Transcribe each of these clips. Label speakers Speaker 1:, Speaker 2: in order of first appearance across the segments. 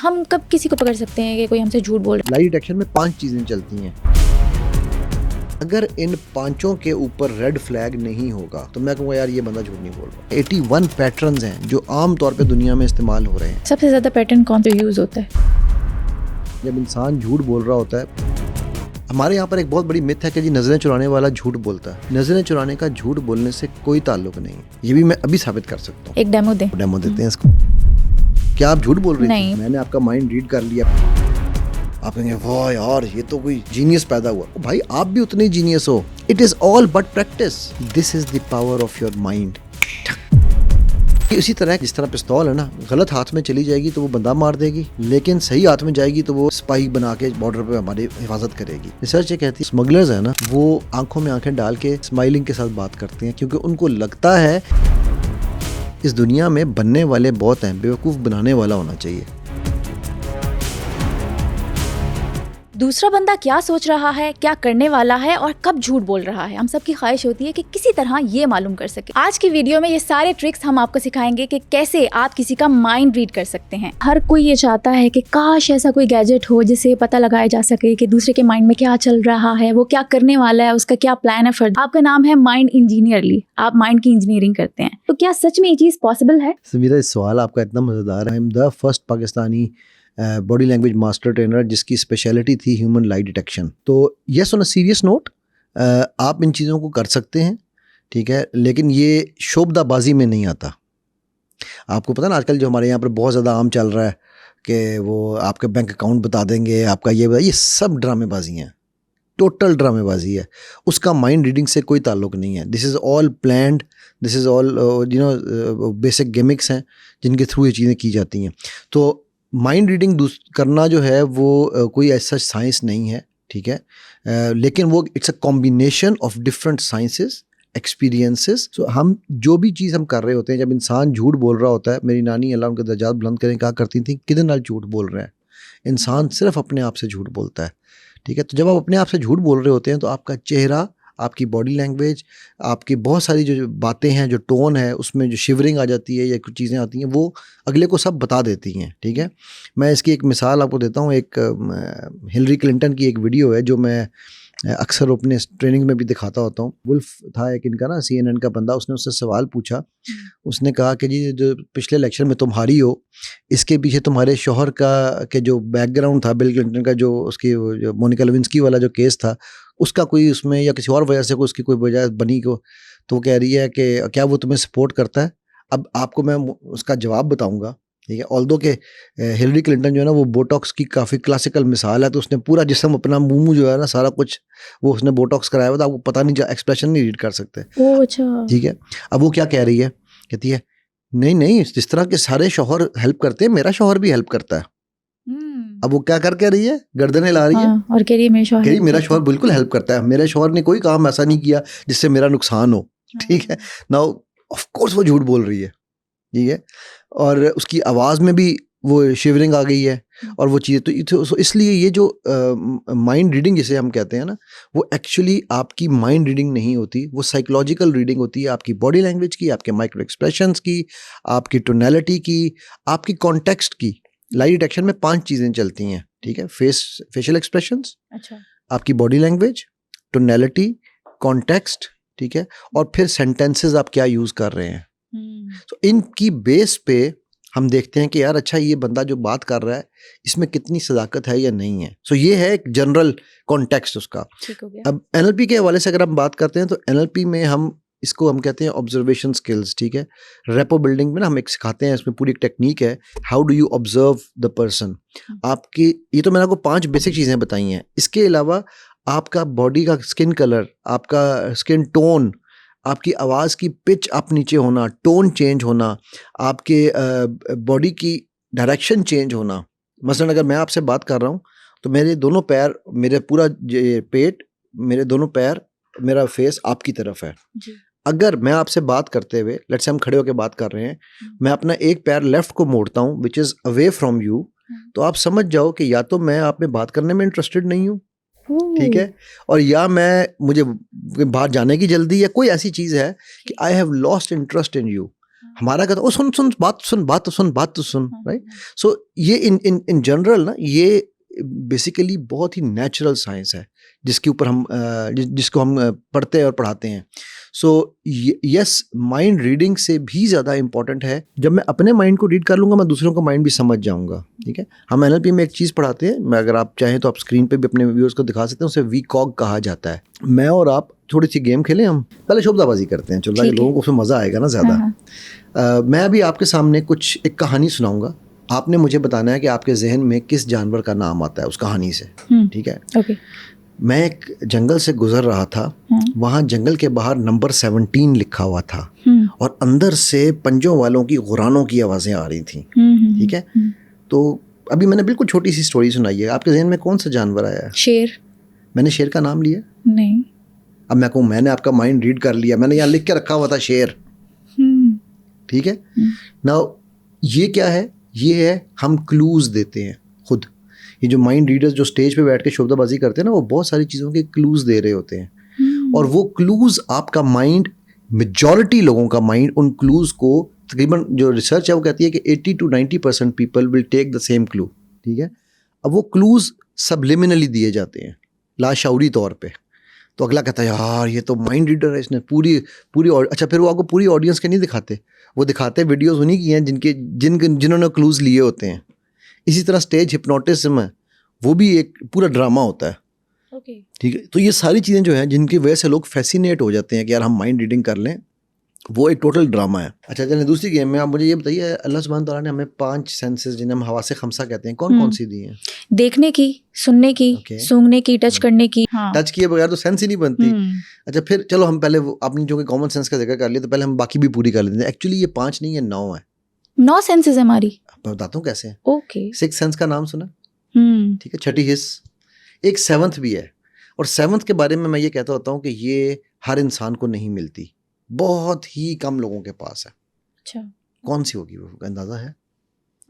Speaker 1: हम कब किसी को पकड़ सकते हैं कि कोई हमसे झूठ बोल रहा
Speaker 2: लाई डिटेक्शन में 5 चीजें चलती हैं। अगर इन पांचों के ऊपर रेड फ्लैग नहीं होगा तो मैं कहूँगा यार ये बंदा झूठ नहीं बोल रहा। 81 पैटर्न्स हैं जो आम तौर पे दुनिया में इस्तेमाल हो रहे हैं।
Speaker 1: है। सबसे ज्यादा पैटर्न कौन सा यूज होता है?
Speaker 2: जब इंसान झूठ बोल रहा होता है, हमारे यहाँ पर एक बहुत बड़ी मिथ है कि जी नजरें चुराने वाला झूठ बोलता है। नजरें चुराने का झूठ बोलने से कोई ताल्लुक नहीं है। ये भी मैं अभी साबित कर सकता हूँ।
Speaker 1: एक डेमो दे।
Speaker 2: डेमो देते हैं इसको। क्या आप झूठ बोल रही थी? मैंने आपका माइंड रीड कर लिया। आप कहेंगे वाह यार ये तो कोई जीनियस पैदा हुआ। भाई आप भी उतने जीनियस हो। It is all but practice. This is the power of your mind. इसी तरह जिस तरह पिस्तौल है ना, गलत हाथ में चली जाएगी तो वो बंदा मार देगी, लेकिन सही हाथ में जाएगी तो वो स्पाई बना के बॉर्डर पे हमारी हिफाजत करेगी। रिसर्च ये कहती है स्मगलर्स है ना, वो आंखों में आंखें डाल के स्माइलिंग के साथ बात करते हैं, क्योंकि उनको लगता है इस दुनिया में बनने वाले बहुत हैं, बेवकूफ बनाने वाला होना चाहिए।
Speaker 1: दूसरा बंदा क्या सोच रहा है, क्या करने वाला है और कब झूठ बोल रहा है, हम सबकी ख्वाहिश होती है कि किसी तरह ये मालूम कर सके। आज की वीडियो में ये सारे ट्रिक्स हम आपको सिखाएंगे कि कैसे आप किसी का माइंड रीड कर सकते हैं। हर कोई ये चाहता है कि काश ऐसा कोई गैजेट हो जिससे पता लगाया जा सके कि दूसरे के माइंड में क्या चल रहा है, वो क्या करने वाला है, उसका क्या प्लान है। फर्द आपका नाम है माइंड इंजीनियरली, आप माइंड की इंजीनियरिंग करते हैं, तो क्या सच में ये चीज पॉसिबल है?
Speaker 2: मेरा सवाल आपका इतना मजेदार है। I am the first Pakistani body language master trainer जिसकी स्पेशलिटी थी ह्यूमन लाई डिटेक्शन। तो yes, on a serious note, आप इन चीज़ों को कर सकते हैं, ठीक है, लेकिन ये शोबदाबाजी में नहीं आता। आपको पता ना आजकल जो हमारे यहाँ पर बहुत ज़्यादा आम चल रहा है कि वो आपके बैंक अकाउंट बता देंगे, आपका ये सब ड्रामेबाजी हैं, टोटल ड्रामेबाजी है। उसका माइंड रीडिंग से कोई ताल्लुक नहीं है। This is all planned, this is all basic gimmicks हैं जिनके थ्रू ये चीज़ें की जाती हैं। तो माइंड रीडिंग करना जो है वो कोई ऐसा साइंस नहीं है, ठीक है, लेकिन वो it's a combination of different sciences, experiences. So हम जो भी चीज़ हम कर रहे होते हैं, जब इंसान झूठ बोल रहा होता है, मेरी नानी अल्लाह उनके दर्जात बुलंद करें कहा करती थी किधर नाल झूठ बोल रहे हैं। इंसान सिर्फ अपने आप से झूठ बोलता है, ठीक है। तो जब आप अपने आप से झूठ बोल रहे होते हैं तो आपका चेहरा, आपकी बॉडी लैंग्वेज, आपकी बहुत सारी जो बातें हैं, जो टोन है, उसमें जो शिवरिंग आ जाती है या कुछ चीज़ें आती हैं, वो अगले को सब बता देती हैं, ठीक है। मैं इसकी एक मिसाल आपको देता हूँ। एक हिलरी क्लिंटन की एक वीडियो है जो मैं अक्सर अपने ट्रेनिंग में भी दिखाता होता हूँ। वुल्फ था एक इनका ना, CNN का बंदा, उसने उससे सवाल पूछा। उसने कहा कि जी जो पिछले इलेक्शन में तुम हारी हो, इसके पीछे तुम्हारे शौहर का के जो बैकग्राउंड था, बिल क्लिंटन का जो उसकी जो मोनिका लेविंस्की वाला जो केस था, उसका कोई उसमें या किसी और वजह से कोई उसकी कोई वजह बनी को, तो वो कह रही है कि क्या वो तुम्हें सपोर्ट करता है। अब आपको मैं उसका जवाब बताऊंगा, ठीक है। ऑल्दो के हिलरी क्लिंटन जो है ना, वो बोटॉक्स की काफ़ी क्लासिकल मिसाल है। तो उसने पूरा जिस्म अपना मुंह जो है ना, सारा कुछ वो उसने बोटॉक्स कराया हुआ था। आपको पता नहीं, एक्सप्रेशन नहीं रीड कर सकते।
Speaker 1: अच्छा,
Speaker 2: ठीक है। अब वो क्या कह रही है, कहती है नहीं नहीं, जिस तरह के सारे शौहर हेल्प करते हैं, मेरा शौहर भी हेल्प करता है। अब वो क्या कर कह रही है, गर्दन हिला रही है
Speaker 1: और कह रही है
Speaker 2: मेरा शौहर बिल्कुल हेल्प करता है, मेरे शौहर ने कोई काम ऐसा नहीं किया जिससे मेरा नुकसान हो, ठीक है। नाउ ऑफ कोर्स वो झूठ बोल रही है, ठीक है, और उसकी आवाज़ में भी वो शिवरिंग आ गई है और वो चीज़ें। तो इसलिए ये जो माइंड रीडिंग जिसे हम कहते हैं ना, वो एक्चुअली आपकी माइंड रीडिंग नहीं होती, वो साइकोलॉजिकल रीडिंग होती है। आपकी बॉडी लैंग्वेज की, आपके माइक्रो एक्सप्रेशंस की, आपकी टोनैलिटी की, आपकी कॉन्टेक्स्ट की। लाई डिटेक्शन में 5 चीज़ें चलती हैं, ठीक है। फेशियल एक्सप्रेशंस,
Speaker 1: अच्छा,
Speaker 2: आपकी बॉडी लैंग्वेज, टोनैलिटी, कॉन्टेक्स्ट, ठीक है, और फिर सेंटेंसेस आप क्या यूज़ कर रहे हैं। तो इनकी बेस पे हम देखते हैं कि यार अच्छा ये बंदा जो बात कर रहा है इसमें कितनी सदाकत है या नहीं है। सो ये है एक जनरल कॉन्टेक्स्ट उसका।
Speaker 1: ठीक हो गया।
Speaker 2: अब NLP के हवाले से अगर हम बात करते हैं तो NLP में हम इसको हम कहते हैं ऑब्जर्वेशन स्किल्स, ठीक है। रेपो बिल्डिंग में ना हम एक सिखाते हैं, इसमें पूरी एक टेक्निक है, how do you observe the person. आपकी ये तो मैंने आपको 5 बेसिक चीज़ें बताई हैं। इसके अलावा आपका बॉडी का स्किन कलर, आपका स्किन टोन, आपकी आवाज़ की पिच अप नीचे होना, टोन चेंज होना, आपके बॉडी की डायरेक्शन चेंज होना। मसलन अगर मैं आपसे बात कर रहा हूँ तो मेरे दोनों पैर, मेरे पूरा पेट, मेरे दोनों पैर, मेरा फेस आपकी तरफ है जी। अगर मैं आपसे बात करते हुए, लेट्स से हम खड़े होकर बात कर रहे हैं, मैं अपना एक पैर लेफ्ट को मोड़ता हूँ which is away from you, तो आप समझ जाओ कि या तो मैं आप में बात करने में इंटरेस्टेड नहीं हूँ, ठीक है, और या मुझे बाहर जाने की जल्दी, या कोई ऐसी चीज़ है कि I have lost interest in you. हमारा कहता ओ सुन बात तो सुन,
Speaker 1: हाँ,
Speaker 2: राइट। सो ये इन जनरल ना ये बेसिकली बहुत ही नेचुरल साइंस है जिसके ऊपर हम जिसको हम पढ़ते हैं और पढ़ाते हैं। सो यस, माइंड रीडिंग से भी ज़्यादा इम्पॉर्टेंट है, जब मैं अपने माइंड को रीड कर लूँगा मैं दूसरों का माइंड भी समझ जाऊँगा, ठीक है। हम NLP में एक चीज़ पढ़ाते हैं, मैं अगर आप चाहें तो आप स्क्रीन पे भी अपने व्यूअर्स को दिखा सकते हैं, उसे VCOG कहा जाता है। मैं और आप थोड़ी सी गेम खेलें, हम पहले शब्दाबाजी करते हैं, चलो ताकि लोगों को उसमें मज़ा आएगा ना ज़्यादा। मैं अभी आपके सामने कुछ एक कहानी सुनाऊँगा, आपने मुझे बताना है कि आपके जहन में किस जानवर का नाम आता है उस कहानी से, ठीक है।
Speaker 1: ओके।
Speaker 2: मैं एक जंगल से गुजर रहा था, वहाँ जंगल के बाहर नंबर 17 लिखा हुआ था और अंदर से पंजों वालों की गुरानों की आवाज़ें आ रही थी, ठीक है। तो अभी मैंने बिल्कुल छोटी सी स्टोरी सुनाई है, आपके जहन में कौन सा जानवर आया है?
Speaker 1: शेर।
Speaker 2: मैंने शेर का नाम लिया
Speaker 1: नहीं।
Speaker 2: अब मैं कहूँ मैंने आपका माइंड रीड कर लिया, मैंने यहाँ लिख के रखा हुआ था शेर, ठीक है। नाउ ये क्या है? ये है हम क्लूज देते हैं खुद। ये जो माइंड रीडर्स जो स्टेज पे बैठ के शब्दाबाजी करते हैं ना, वो बहुत सारी चीज़ों के क्लूज दे रहे होते हैं और वो क्लूज आपका माइंड, मेजॉरिटी लोगों का माइंड उन क्लूज को, तकरीबन जो रिसर्च है वो कहती है कि 80 to 90% people will take the same clue, ठीक है। अब वो क्लूज सबलिमिनली दिए जाते हैं, लाशऊरी तौर पे। तो अगला कहता है यार ये तो माइंड रीडर है, इसने पूरी अच्छा, फिर वो आपको पूरी ऑडियंस के नहीं दिखाते, वो दिखाते वीडियोस उन्हीं की हैं जिन्होंने क्लूज लिए होते हैं। इसी तरह स्टेज हिप्नोटिज्म है, वो भी एक पूरा ड्रामा होता है, ठीक है। तो ये सारी चीज़ें जो हैं जिनकी वजह से लोग फैसिनेट हो जाते हैं कि यार हम माइंड रीडिंग कर लें, वो एक टोटल ड्रामा है। अच्छा चलिए दूसरी गेम में आप मुझे ये बताइए, अल्लाह सुब्हान तआला ने हमें 5 सेंसेस जिन्हें हम हवासे खमसा कहते हैं, कौन कौन सी दी हैं?
Speaker 1: देखने की, सुनने की, सूंघने की, टच करने की।
Speaker 2: टच किए बगैर तो सेंस ही नहीं बनती। अच्छा फिर चलो हम पहले आपने जो कि कॉमन सेंस का जिक्र कर लिया, तो पहले हम बाकी भी पूरी कर लेते हैं। एक्चुअली ये 5 नहीं है, 9 है।
Speaker 1: 9 सेंसेस है हमारी।
Speaker 2: मैं बताता हूँ कैसे।
Speaker 1: ओके।
Speaker 2: 6 सेंस का नाम सुना? ठीक है। छठी हिस्स, एक 7th भी है, और 7th के बारे में मैं ये कहता होता हूँ कि ये हर इंसान को नहीं मिलती, बहुत ही कम लोगों के पास है।
Speaker 1: अच्छा,
Speaker 2: कौन सी होगी वो अंदाजा है?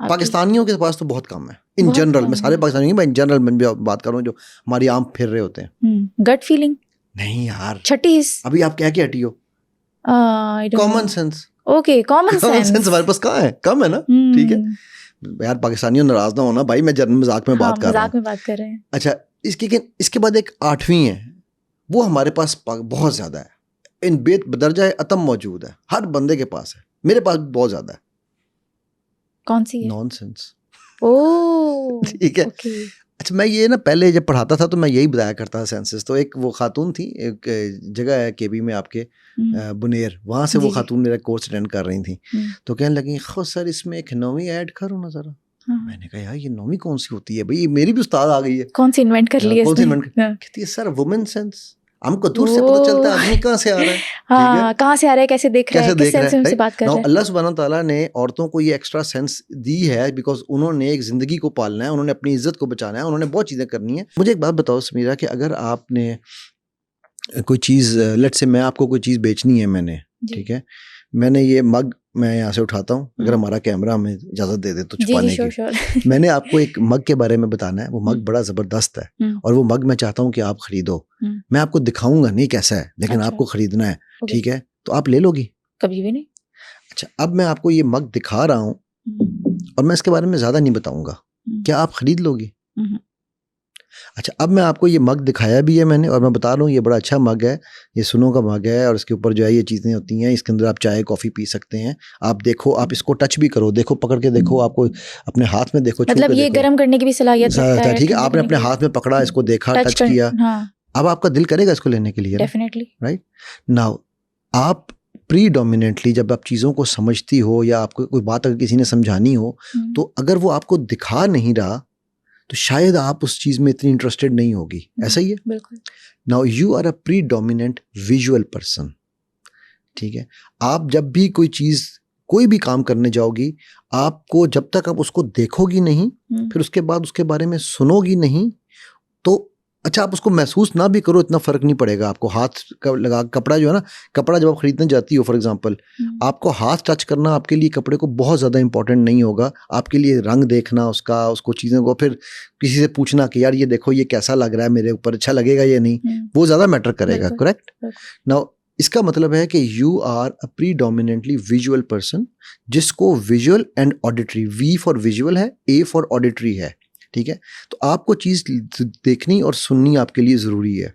Speaker 2: पाकिस्तानियों के पास तो बहुत कम है इन जनरल। मैं सारे पाकिस्तानियों की इन जनरल में बात कर रहा हूँ, जो हमारी आम फिर रहे होते हैं।
Speaker 1: गट फीलिंग नहीं
Speaker 2: यार,
Speaker 1: छठी हिस्स।
Speaker 2: अभी आप क्या हटी हो? Common sense.
Speaker 1: Okay, common sense
Speaker 2: हमारे पास कहाँ है? कम है ना, ठीक है यार। पाकिस्तानियों नाराज ना होना भाई, मैं जर्नल मजाक में बात कर रहा हूँ। अच्छा इसके बाद एक 8वीं है, वो हमारे पास बहुत ज्यादा है, इन बेदर्जा अतम मौजूद है, हर बंदे के पास है, मेरे पास बहुत ज्यादा है।
Speaker 1: कौन सी है?
Speaker 2: नॉनसेंस।
Speaker 1: ओह
Speaker 2: ठीक है। अच्छा मैं ये ना पहले जब पढ़ाता था तो मैं यही बताया करता था सेंसेस। तो एक वो खातून थी, एक जगह है केबी में आपके बुनेर, वहाँ से वो खातून मेरा कोर्स अटेंड कर रही थी। तो कहने लगी खुद सर इसमें एक 9वीं ऐड करो ना जरा। मैंने कहा यार ये 9वीं कौन सी होती है भाई, मेरी भी उस्ताद आ गई है।
Speaker 1: कौन सी इन्वेंट कर ली है?
Speaker 2: कौन सी इन्वेंट? कहती है सर वुमेन सेंस। हमको दूर से पता चलता है आदमी कहाँ से आ रहा है,
Speaker 1: हाँ, कहाँ से आ रहा है, कैसे देख रहा है, किस सेंस में हमसे बात कर रहा है।
Speaker 2: अल्लाह सुब्हान तआला ने औरतों को ये एक्स्ट्रा सेंस दी है बिकॉज उन्होंने एक जिंदगी को पालना है, उन्होंने अपनी इज्जत को बचाना है, उन्होंने बहुत चीज़ें करनी है। मुझे एक बात बताओ समीरा कि अगर आपने कोई चीज़, लेट्स से मैं आपको कोई चीज़ बेचनी है, मैंने, ठीक है, मैंने ये मग मैं यहाँ से उठाता हूँ, अगर हमारा कैमरा हमें इजाज़त दे दे तो छुपाने की। मैंने आपको एक मग के बारे में बताना है, वो मग बड़ा ज़बरदस्त है और वो मग मैं चाहता हूँ कि आप खरीदो। मैं आपको दिखाऊंगा नहीं कैसा है, लेकिन आपको खरीदना है, ठीक है, तो आप ले लोगी?
Speaker 1: कभी भी नहीं।
Speaker 2: अच्छा अब मैं आपको ये मग दिखा रहा हूँ और मैं इसके बारे में ज़्यादा नहीं बताऊंगा, क्या आप खरीद लोगी? अच्छा अब मैं आपको ये मग दिखाया भी है मैंने, और मैं बता रहा हूँ ये बड़ा अच्छा मग है, ये सुनों का मग है और इसके ऊपर जो है ये चीज़ें होती हैं, इसके अंदर आप चाय कॉफ़ी पी सकते हैं। आप देखो, आप इसको टच भी करो, देखो पकड़ के देखो, आपको अपने हाथ में देखो,
Speaker 1: मतलब ये गर्म करने की भी सलाहियत रखता है,
Speaker 2: ठीक है। आपने अपने हाथ में पकड़ा, इसको देखा, टच किया, अब आपका दिल करेगा इसको लेने के लिए,
Speaker 1: डेफिनेटली, राइट।
Speaker 2: नाउ आप प्रीडोमिनेंटली जब आप चीज़ों को समझती हो या आपको कोई बात अगर किसी ने समझानी हो, तो अगर वो आपको दिखा नहीं रहा तो शायद आप उस चीज़ में इतनी इंटरेस्टेड नहीं होगी, ऐसा ही है।
Speaker 1: बिल्कुल।
Speaker 2: Now you are a predominant visual person, ठीक है। आप जब भी कोई चीज़, कोई भी काम करने जाओगी, आपको जब तक आप उसको देखोगी नहीं, फिर उसके बाद उसके बारे में सुनोगी नहीं, तो अच्छा आप उसको महसूस ना भी करो, इतना फ़र्क नहीं पड़ेगा आपको। हाथ का लगा, कपड़ा जो है ना, कपड़ा जब आप खरीदने जाती हो फॉर एग्जांपल, आपको हाथ टच करना आपके लिए कपड़े को बहुत ज़्यादा इंपॉर्टेंट नहीं होगा। आपके लिए रंग देखना उसका, उसको चीज़ों को, फिर किसी से पूछना कि यार ये देखो ये कैसा लग रहा है मेरे ऊपर, अच्छा लगेगा या नहीं, वो ज़्यादा मैटर करेगा, करेक्ट। नाउ इसका मतलब है कि you are a predominantly visual person, जिसको visual and auditory, V for visual है, ए फॉर ऑडिटरी है, ठीक है। तो आपको चीज़ देखनी और सुननी आपके लिए ज़रूरी है।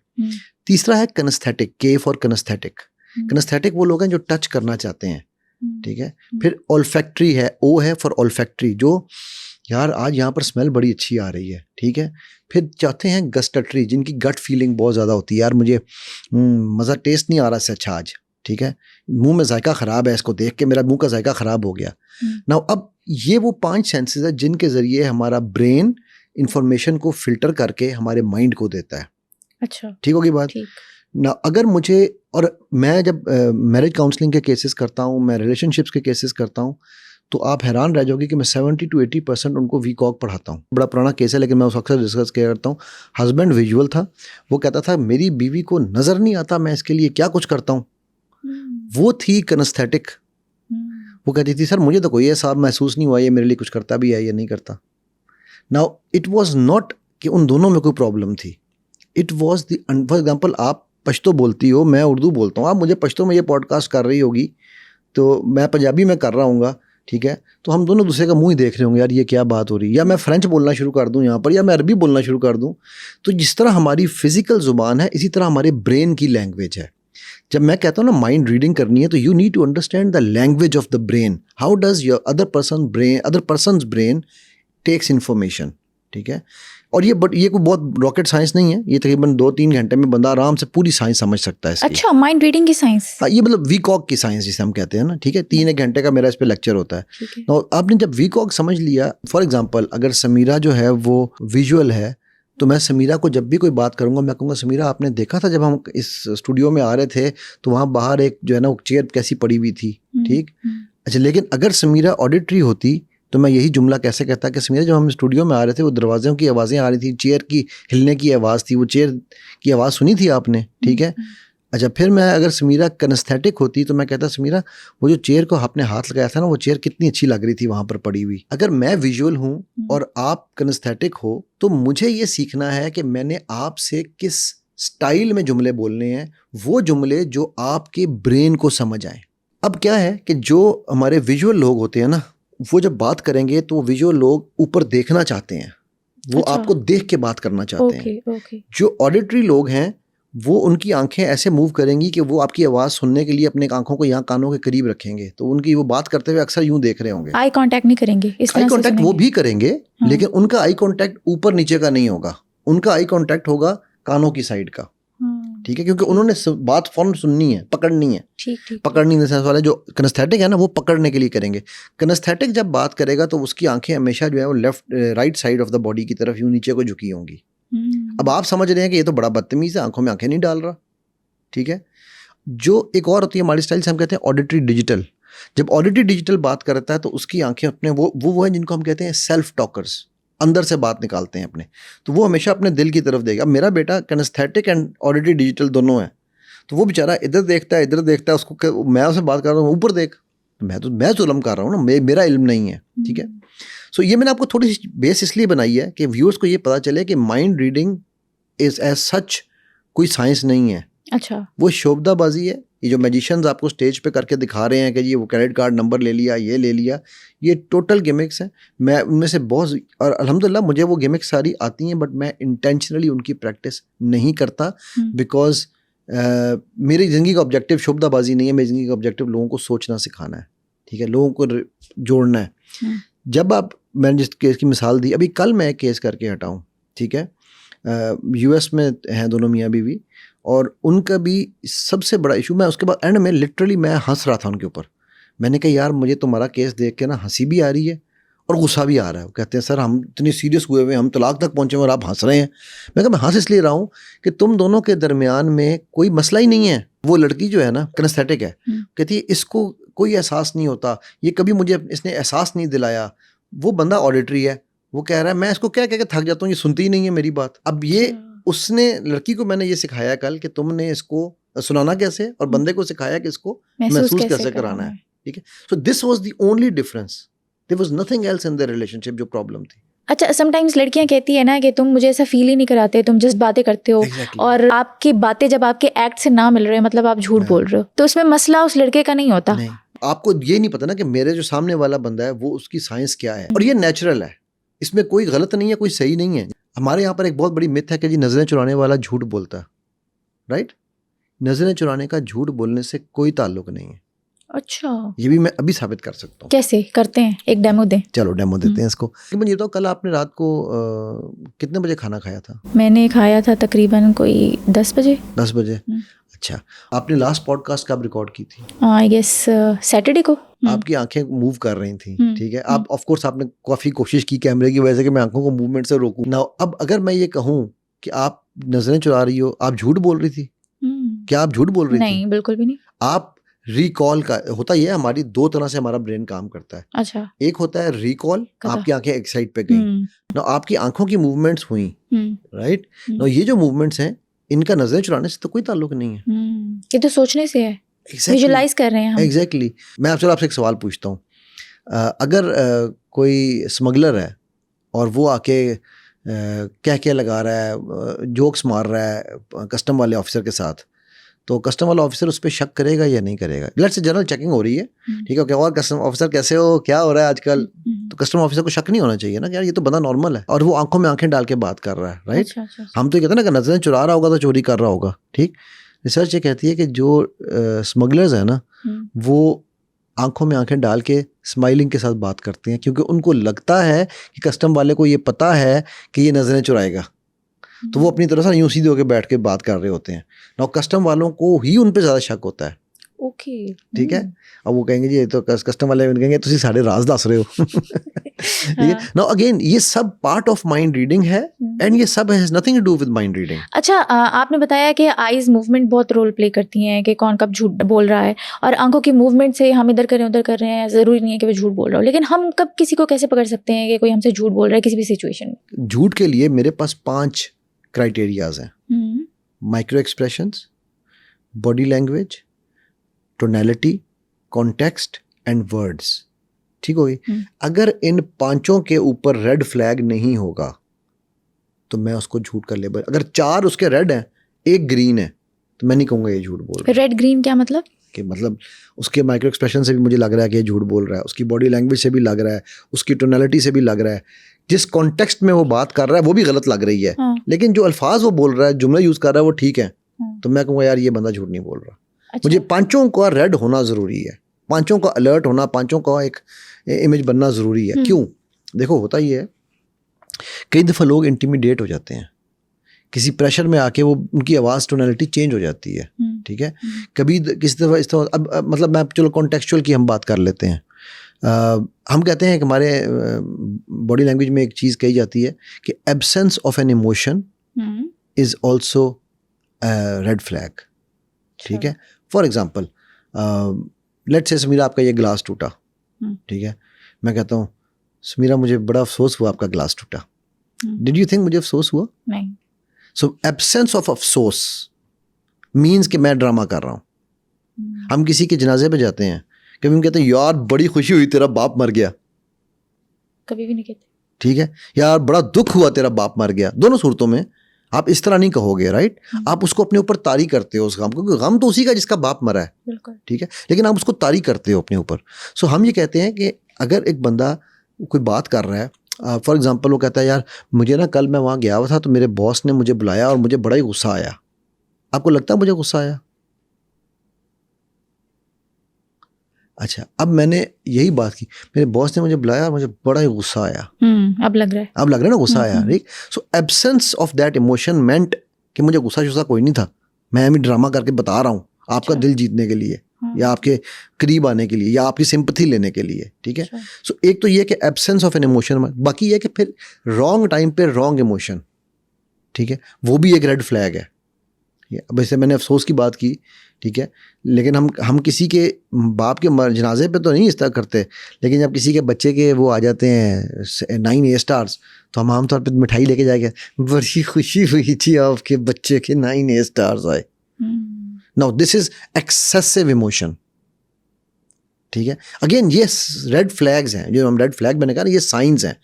Speaker 2: तीसरा है कनेस्थेटिक, के फॉर कनेस्थेटिक। कनेस्थेटिक वो लोग हैं जो टच करना चाहते हैं, ठीक है। फिर ऑल्फैक्टरी है, ओ है फॉर ऑल्फैक्टरी, जो यार आज यहाँ पर स्मेल बड़ी अच्छी आ रही है, ठीक है। फिर चाहते हैं गस्टटरी, जिनकी गट फीलिंग बहुत ज़्यादा होती है, यार मुझे मज़ा, टेस्ट नहीं आ रहा इससे अच्छा आज, ठीक है, मुंह में जायका ख़राब है, इसको देख के मेरा मुंह का जायका ख़राब हो गया। ना अब ये वो 5 सेंसेस है जिनके ज़रिए हमारा ब्रेन इंफॉर्मेशन को फिल्टर करके हमारे माइंड को देता है।
Speaker 1: अच्छा,
Speaker 2: ठीक होगी बात ना। अगर मुझे, और मैं जब मैरिज काउंसलिंग के केसेस करता हूँ, मैं रिलेशनशिप्स के केसेस करता हूँ, तो आप हैरान रह जाओगे कि मैं 70 to 80% उनको वीकॉक पढ़ाता हूँ। बड़ा पुराना केस है लेकिन मैं उसको अक्सर डिस्कस किया करता हूँ। हस्बैंड विजुअल था, वो कहता था मेरी बीवी को नज़र नहीं आता, मैं इसके लिए क्या कुछ करता हूँ। वो थी कनेस्थेटिक। वो कहती थी सर मुझे तो कोई ऐसा महसूस नहीं हुआ ये मेरे लिए कुछ करता भी है या नहीं करता। नाउ इट वॉज नॉट कि उन दोनों में कोई प्रॉब्लम थी, it was the, for example आप पश्तो बोलती हो, मैं उर्दू बोलता हूँ, आप मुझे पश्तो में ये पॉडकास्ट कर रही होगी तो मैं पंजाबी में कर रहा हूँगा, ठीक है, तो हम दोनों दूसरे का मुंह ही देख रहे होंगे, यार ये क्या बात हो रही है। या मैं फ्रेंच बोलना शुरू कर दूं यहाँ पर, या मैं अरबी बोलना शुरू कर दूं। तो जिस तरह हमारी फिजिकल ज़ुबान है, इसी तरह हमारे ब्रेन की लैंग्वेज है। जब मैं कहता हूँ ना माइंड रीडिंग करनी है, तो you need to understand the language of the brain, how does your other person's brain takes information, ठीक है। और ये कोई बहुत रॉकेट साइंस नहीं है, ये तकरीबन 2-3 घंटे में बंदा आराम से पूरी साइंस समझ सकता है इसकी।
Speaker 1: अच्छा, माइंड रीडिंग की साइंस।
Speaker 2: हाँ, ये मतलब वीकॉक की साइंस जिसे हम कहते हैं ना, ठीक है। 3 घंटे का मेरा इस पे लेक्चर होता है। तो आपने जब वीकॉक समझ लिया, फॉर एग्जांपल अगर समीरा जो है वो विजुअल है, तो मैं समीरा को जब भी कोई बात करूंगा मैं कहूँगा समीरा आपने देखा था जब हम इस स्टूडियो में आ रहे थे तो वहाँ बाहर एक जो है ना वो चेयर कैसी पड़ी हुई थी, ठीक। अच्छा, लेकिन अगर समीरा ऑडिटरी होती तो मैं यही जुमला कैसे कहता कि समीरा जब हम स्टूडियो में आ रहे थे वो दरवाज़ों की आवाज़ें आ रही थी, चेयर की हिलने की आवाज़ थी, वो चेयर की आवाज़ सुनी थी आपने, ठीक है। अच्छा, फिर मैं अगर समीरा कनेस्थेटिक होती तो मैं कहता समीरा वो जो चेयर को आपने हाथ लगाया था ना, वो चेयर कितनी अच्छी लग रही थी वहाँ पर पड़ी हुई। अगर मैं विजुअल हूँ और आप कनेस्थेटिक हो तो मुझे ये सीखना है कि मैंने आपसे किस स्टाइल में जुमले बोलने हैं, वो जुमले जो आपके ब्रेन को समझ आए। अब क्या है कि जो हमारे विजुअल लोग होते हैं ना, वो जब बात करेंगे तो विजुअल लोग ऊपर देखना चाहते हैं, वो
Speaker 1: अच्छा।
Speaker 2: आपको देख के बात करना चाहते हैं।
Speaker 1: ओके।
Speaker 2: जो ऑडिटरी लोग हैं वो उनकी आंखें ऐसे मूव करेंगी कि वो आपकी आवाज़ सुनने के लिए अपने आंखों को यहाँ कानों के करीब रखेंगे, तो उनकी वो बात करते हुए अक्सर यूं देख रहे होंगे।
Speaker 1: आई कांटेक्ट नहीं करेंगे, इस तरह
Speaker 2: आई
Speaker 1: से
Speaker 2: कांटेक्ट वो
Speaker 1: सुनेंगे।
Speaker 2: भी करेंगे,
Speaker 1: हाँ।
Speaker 2: लेकिन उनका आई कांटेक्ट ऊपर नीचे का नहीं होगा, उनका आई कांटेक्ट होगा कानों की साइड का, ठीक है, क्योंकि उन्होंने बात फौरन सुननी है, पकड़नी है।
Speaker 1: ठीक।
Speaker 2: पकड़नी इन द सेंस वाले जो कनेस्थेटिक है ना वो पकड़ने के लिए करेंगे। कनेस्थेटिक जब बात करेगा तो उसकी आंखें हमेशा जो है वो left right side of the body की तरफ यूं नीचे को झुकी होंगी। अब आप समझ रहे हैं कि ये तो बड़ा बदतमीज है, आंखों में आंखें नहीं डाल रहा, ठीक है। जो एक और होती है हमारी स्टाइल से हम कहते हैं ऑडिटरी डिजिटल। जब ऑडिटरी डिजिटल बात करता है तो उसकी आंखें अपने वो है जिनको हम कहते हैं सेल्फ टॉकर्स, अंदर से बात निकालते हैं अपने, तो वो हमेशा अपने दिल की तरफ देगा। अब मेरा बेटा कनेस्थेटिक एंड ऑडिटरी डिजिटल दोनों है, तो वो बेचारा इधर देखता है उसको, मैं उससे बात कर रहा हूँ ऊपर देख, मैं जुल्म कर रहा हूँ ना, मेरा इल्म नहीं है, ठीक है। सो ये मैंने आपको थोड़ी सी बेस इसलिए बनाई है कि व्यूअर्स को ये पता चले कि mind reading is as such कोई साइंस नहीं है।
Speaker 1: अच्छा,
Speaker 2: वो शोबदाबाजी है। ये जो मैजिशियंस आपको स्टेज पे करके दिखा रहे हैं कि ये वो क्रेडिट कार्ड नंबर ले लिया, ये ले लिया, ये टोटल गिमिक्स हैं। मैं उनमें से बहुत, और अल्हम्दुलिल्लाह मुझे वो गिमिक्स सारी आती हैं, बट मैं इंटेंशनली उनकी प्रैक्टिस नहीं करता, बिकॉज मेरी ज़िंदगी का ऑब्जेक्टिव शोबदाबाजी नहीं है। मेरी ज़िंदगी का ऑब्जेक्टिव लोगों को सोचना सिखाना है, ठीक है, लोगों को जोड़ना है। जब आप, मैंने जिस केस की मिसाल दी, अभी कल मैं एक केस करके हटा हूँ, ठीक है, US में हैं दोनों मियाँ बीवी, और उनका भी सबसे बड़ा इशू, मैं उसके बाद एंड में लिटरली मैं हंस रहा था उनके ऊपर। मैंने कहा यार मुझे तुम्हारा केस देख के ना हंसी भी आ रही है और गुस्सा भी आ रहा है। वो कहते हैं सर हम इतनी सीरियस हुए हुए, हम तलाक तक पहुँचे और आप हंस रहे हैं। मैं कहा मैं हंस इसलिए रहा हूँ कि तुम दोनों के दरमियान में कोई मसला ही नहीं है। वो लड़की जो है ना कनेस्थेटिक है, कहती है इसको कोई एहसास नहीं होता, ये कभी मुझे इसने एहसास नहीं दिलाया। वो बंदा ऑडिटरी है, वो कह रहा है मैं इसको क्या कह के थक जाता हूँ, ये सुनती ही नहीं है मेरी बात। अब ये उसने, लड़की को मैंने ये सिखाया कल कि तुमने इसको सुनाना कैसे, और बंदे को सिखाया कि इसको महसूस कैसे कराना है, ठीक है। So this was the only difference, there was nothing else in the relationship जो प्रॉब्लम थी।
Speaker 1: अच्छा, समटाइम्स लड़कियां कहती है ना कि तुम मुझे ऐसा फील ही नहीं कराते, तुम जस्ट बातें करते हो।
Speaker 2: Exactly.
Speaker 1: और आपकी बातें जब आपके एक्ट से ना मिल रहे हैं, मतलब आप झूठ बोल रहे हो, तो उसमें मसला उस लड़के का नहीं होता।
Speaker 2: नहीं, आपको ये नहीं पता ना कि मेरे जो सामने वाला बंदा है वो उसकी साइंस क्या है, और ये नेचुरल है, इसमें कोई गलत नहीं है, कोई सही नहीं है। हमारे यहाँ पर एक बहुत बड़ी मिथ है कि जी नजरें चुराने वाला झूठ बोलता है, राइट? नजरें चुराने का झूठ बोलने से कोई ताल्लुक नहीं है।
Speaker 1: अच्छा,
Speaker 2: ये भी मैं अभी साबित कर सकता हूँ।
Speaker 1: कैसे करते हैं, एक डेमो दें।
Speaker 2: चलो डेमो देते हैं इसको। कि मुझे बताओ, कल आपने रात को कितने बजे खाना खाया था?
Speaker 1: मैंने खाया था तकरीबन कोई 10 बजे।
Speaker 2: 10 बजे। अच्छा, आपने लास्ट पॉडकास्ट कब रिकॉर्ड की थी?
Speaker 1: आई गेस सैटरडे को।
Speaker 2: आपकी आंखें मूव कर रही थी, ठीक है। आप ऑफ कोर्स आपने काफी कोशिश की कैमरे की वजह से कि मैं आंखों को मूवमेंट से रोकूं ना। अब अगर मैं ये कहूं कि आप नजरें चुरा रही हो, आप झूठ बोल रही थी? क्या आप झूठ बोल रही थी?
Speaker 1: नहीं, बिल्कुल भी नहीं।
Speaker 2: आप रिकॉल का होता ये है, हमारी दो तरह से हमारा ब्रेन काम करता है।
Speaker 1: अच्छा।
Speaker 2: एक होता है रिकॉल, आपकी आंखें एक साइड पे गई ना, आपकी आंखों की मूवमेंट्स हुई, राइट ना। ये जो मूवमेंट्स हैं, इनका नजरें चुराने से तो कोई ताल्लुक नहीं है।
Speaker 1: ये तो सोचने से है, विजुलाइज कर रहे हैं हम।
Speaker 2: एग्जैक्टली। मैं आपसे एक सवाल पूछता हूँ। अगर कोई स्मगलर है और वो आके क्या लगा रहा है, जोक्स मार रहा है कस्टम वाले ऑफिसर के साथ, तो कस्टम वाला ऑफिसर उस पर शक करेगा या नहीं करेगा? लेट्स से जनरल चेकिंग हो रही है, ठीक है, क्या और कस्टम ऑफिसर कैसे हो, क्या हो रहा है आजकल, तो कस्टम ऑफिसर को शक नहीं होना चाहिए ना कि यार ये तो बंदा नॉर्मल है और वो आंखों में आंखें डाल के बात कर रहा है, राइट?
Speaker 1: अच्छा।
Speaker 2: हम तो ये कहते हैं ना कि नजरें चुरा रहा होगा तो चोरी कर रहा होगा, ठीक। रिसर्च ये कहती है कि जो स्मगलर्स है ना, वो आंखों में आंखें डाल के स्माइलिंग के साथ बात करते हैं, क्योंकि उनको लगता है कि कस्टम वाले को ये पता है कि ये नजरें चुराएगा, तो वो अपनी तरह से यूं सीधे होकर बैठ के बात कर रहे होते हैं ना। कस्टम वालों को ही उन पे ज्यादा शक होता है,
Speaker 1: ओके,
Speaker 2: ठीक है। अब वो कहेंगे जी ये तो कस्टम वाले कहेंगे तुसी साढ़े राज दस रहे हो, ठीक है ना। अगेन ये सब पार्ट ऑफ माइंड रीडिंग है, एंड ये सब has nothing to do with mind reading.
Speaker 1: अच्छा, आपने बताया कि आईज मूवमेंट बहुत रोल प्ले करती हैं कि कौन कब झूठ बोल रहा है, और आंखों की मूवमेंट से हम इधर कर रहे हैं उधर कर रहे हैं, जरूरी नहीं है कि वो झूठ बोल रहा हो। लेकिन हम कब किसी को कैसे पकड़ सकते हैं कि कोई हमसे झूठ बोल रहा है किसी भी सिचुएशन में?
Speaker 2: झूठ के लिए मेरे पास 5 क्राइटेरियाज हैं। Micro expressions, body language, tonality, context and words, ठीक हो गई। अगर इन 5 के ऊपर रेड फ्लैग नहीं होगा तो मैं उसको झूठ का लेबल, अगर 4 उसके रेड हैं, 1 ग्रीन है, तो मैं नहीं कहूँगा ये झूठ बोल रहा है।
Speaker 1: रेड ग्रीन क्या मतलब?
Speaker 2: कि मतलब उसके माइक्रो एक्सप्रेशन से भी मुझे लग रहा है कि ये झूठ बोल रहा है, उसकी बॉडी लैंग्वेज से भी लग रहा है, उसकी टोनैलिटी से भी लग रहा है, जिस कॉन्टेक्स्ट में वो बात कर रहा है वो भी गलत लग रही है, लेकिन जो अल्फाज वो बोल रहा है, जुमला यूज कर रहा है वो ठीक है, तो मैं कहूँगा यार ये बंदा झूठ नहीं बोल रहा।
Speaker 1: अच्छा।
Speaker 2: मुझे 5 का रेड होना जरूरी है, 5 का अलर्ट होना, 5 का एक इमेज बनना जरूरी है। क्यों? देखो होता ये है, कई दफ़ा लोग इंटिमिडेट हो जाते हैं, किसी प्रेशर में आके वो उनकी आवाज़ टोनैलिटी चेंज हो जाती है, ठीक है। कभी किसी दफ़ा इस तरह, अब मतलब मैं चलो कॉन्टेक्चुअल की हम बात कर लेते हैं। हम कहते हैं कि हमारे बॉडी लैंग्वेज में एक चीज़ कही जाती है कि absence of an emotion is also red flag, ठीक है। For example, let's say Samira आपका ये ग्लास टूटा, ठीक है, मैं कहता हूँ समीरा मुझे बड़ा अफसोस हुआ आपका ग्लास टूटा। डिड यू थिंक मुझे अफसोस हुआ?
Speaker 1: नहीं।
Speaker 2: सो एब्सेंस ऑफ अफसोस मीन्स कि मैं ड्रामा कर रहा हूँ। हम किसी के जनाजे पे जाते हैं, कभी हम कहते हैं यार बड़ी खुशी हुई तेरा बाप मर गया,
Speaker 1: कभी भी नहीं कहते,
Speaker 2: ठीक है। यार बड़ा दुख हुआ तेरा बाप मर गया। दोनों सूरतों में आप इस तरह नहीं कहोगे, राइट। आप उसको अपने ऊपर तारी करते हो उस गम को, क्योंकि गम तो उसी का जिसका बाप मरा है,
Speaker 1: बिल्कुल,
Speaker 2: ठीक है, लेकिन आप उसको तारी करते हो अपने ऊपर। सो हम ये कहते हैं कि अगर एक बंदा कोई बात कर रहा है, फॉर एग्जांपल वो कहता है यार मुझे ना कल मैं वहाँ गया हुआ था तो मेरे बॉस ने मुझे बुलाया और मुझे बड़ा ही गुस्सा आया। आपको लगता है मुझे गुस्सा आया? अच्छा, अब मैंने यही बात की, मेरे बॉस ने मुझे बुलाया और मुझे बड़ा ही गुस्सा आया।
Speaker 1: अब लग रहा है,
Speaker 2: अब लग रहा है ना गुस्सा आया, right. So absence of that emotion मेंट कि मुझे गुस्सा कोई नहीं था, मैं भी ड्रामा करके बता रहा हूँ आपका दिल जीतने के लिए, या आपके करीब आने के लिए, या आपकी सिंपैथी लेने के लिए, ठीक है। सो एक तो ये कि एब्सेंस ऑफ एन इमोशन, बाकी ये कि फिर रॉन्ग टाइम पे रॉन्ग इमोशन, ठीक है, वो भी एक रेड फ्लैग है। अब जैसे मैंने अफसोस की बात की, ठीक है, लेकिन हम किसी के बाप के जनाजे पे तो नहीं इस तरह करते, लेकिन जब किसी के बच्चे के वो आ जाते हैं 9 A स्टार्स, तो हम आमतौर पे मिठाई लेके जाएंगे, बड़ी खुशी हुई थी आपके बच्चे के 9 A स्टार्स आए। Now this is excessive emotion, ठीक है। अगेन ये रेड फ्लैग्स हैं, जो हम रेड फ्लैग मैंने कहा ना, ये साइंस हैं।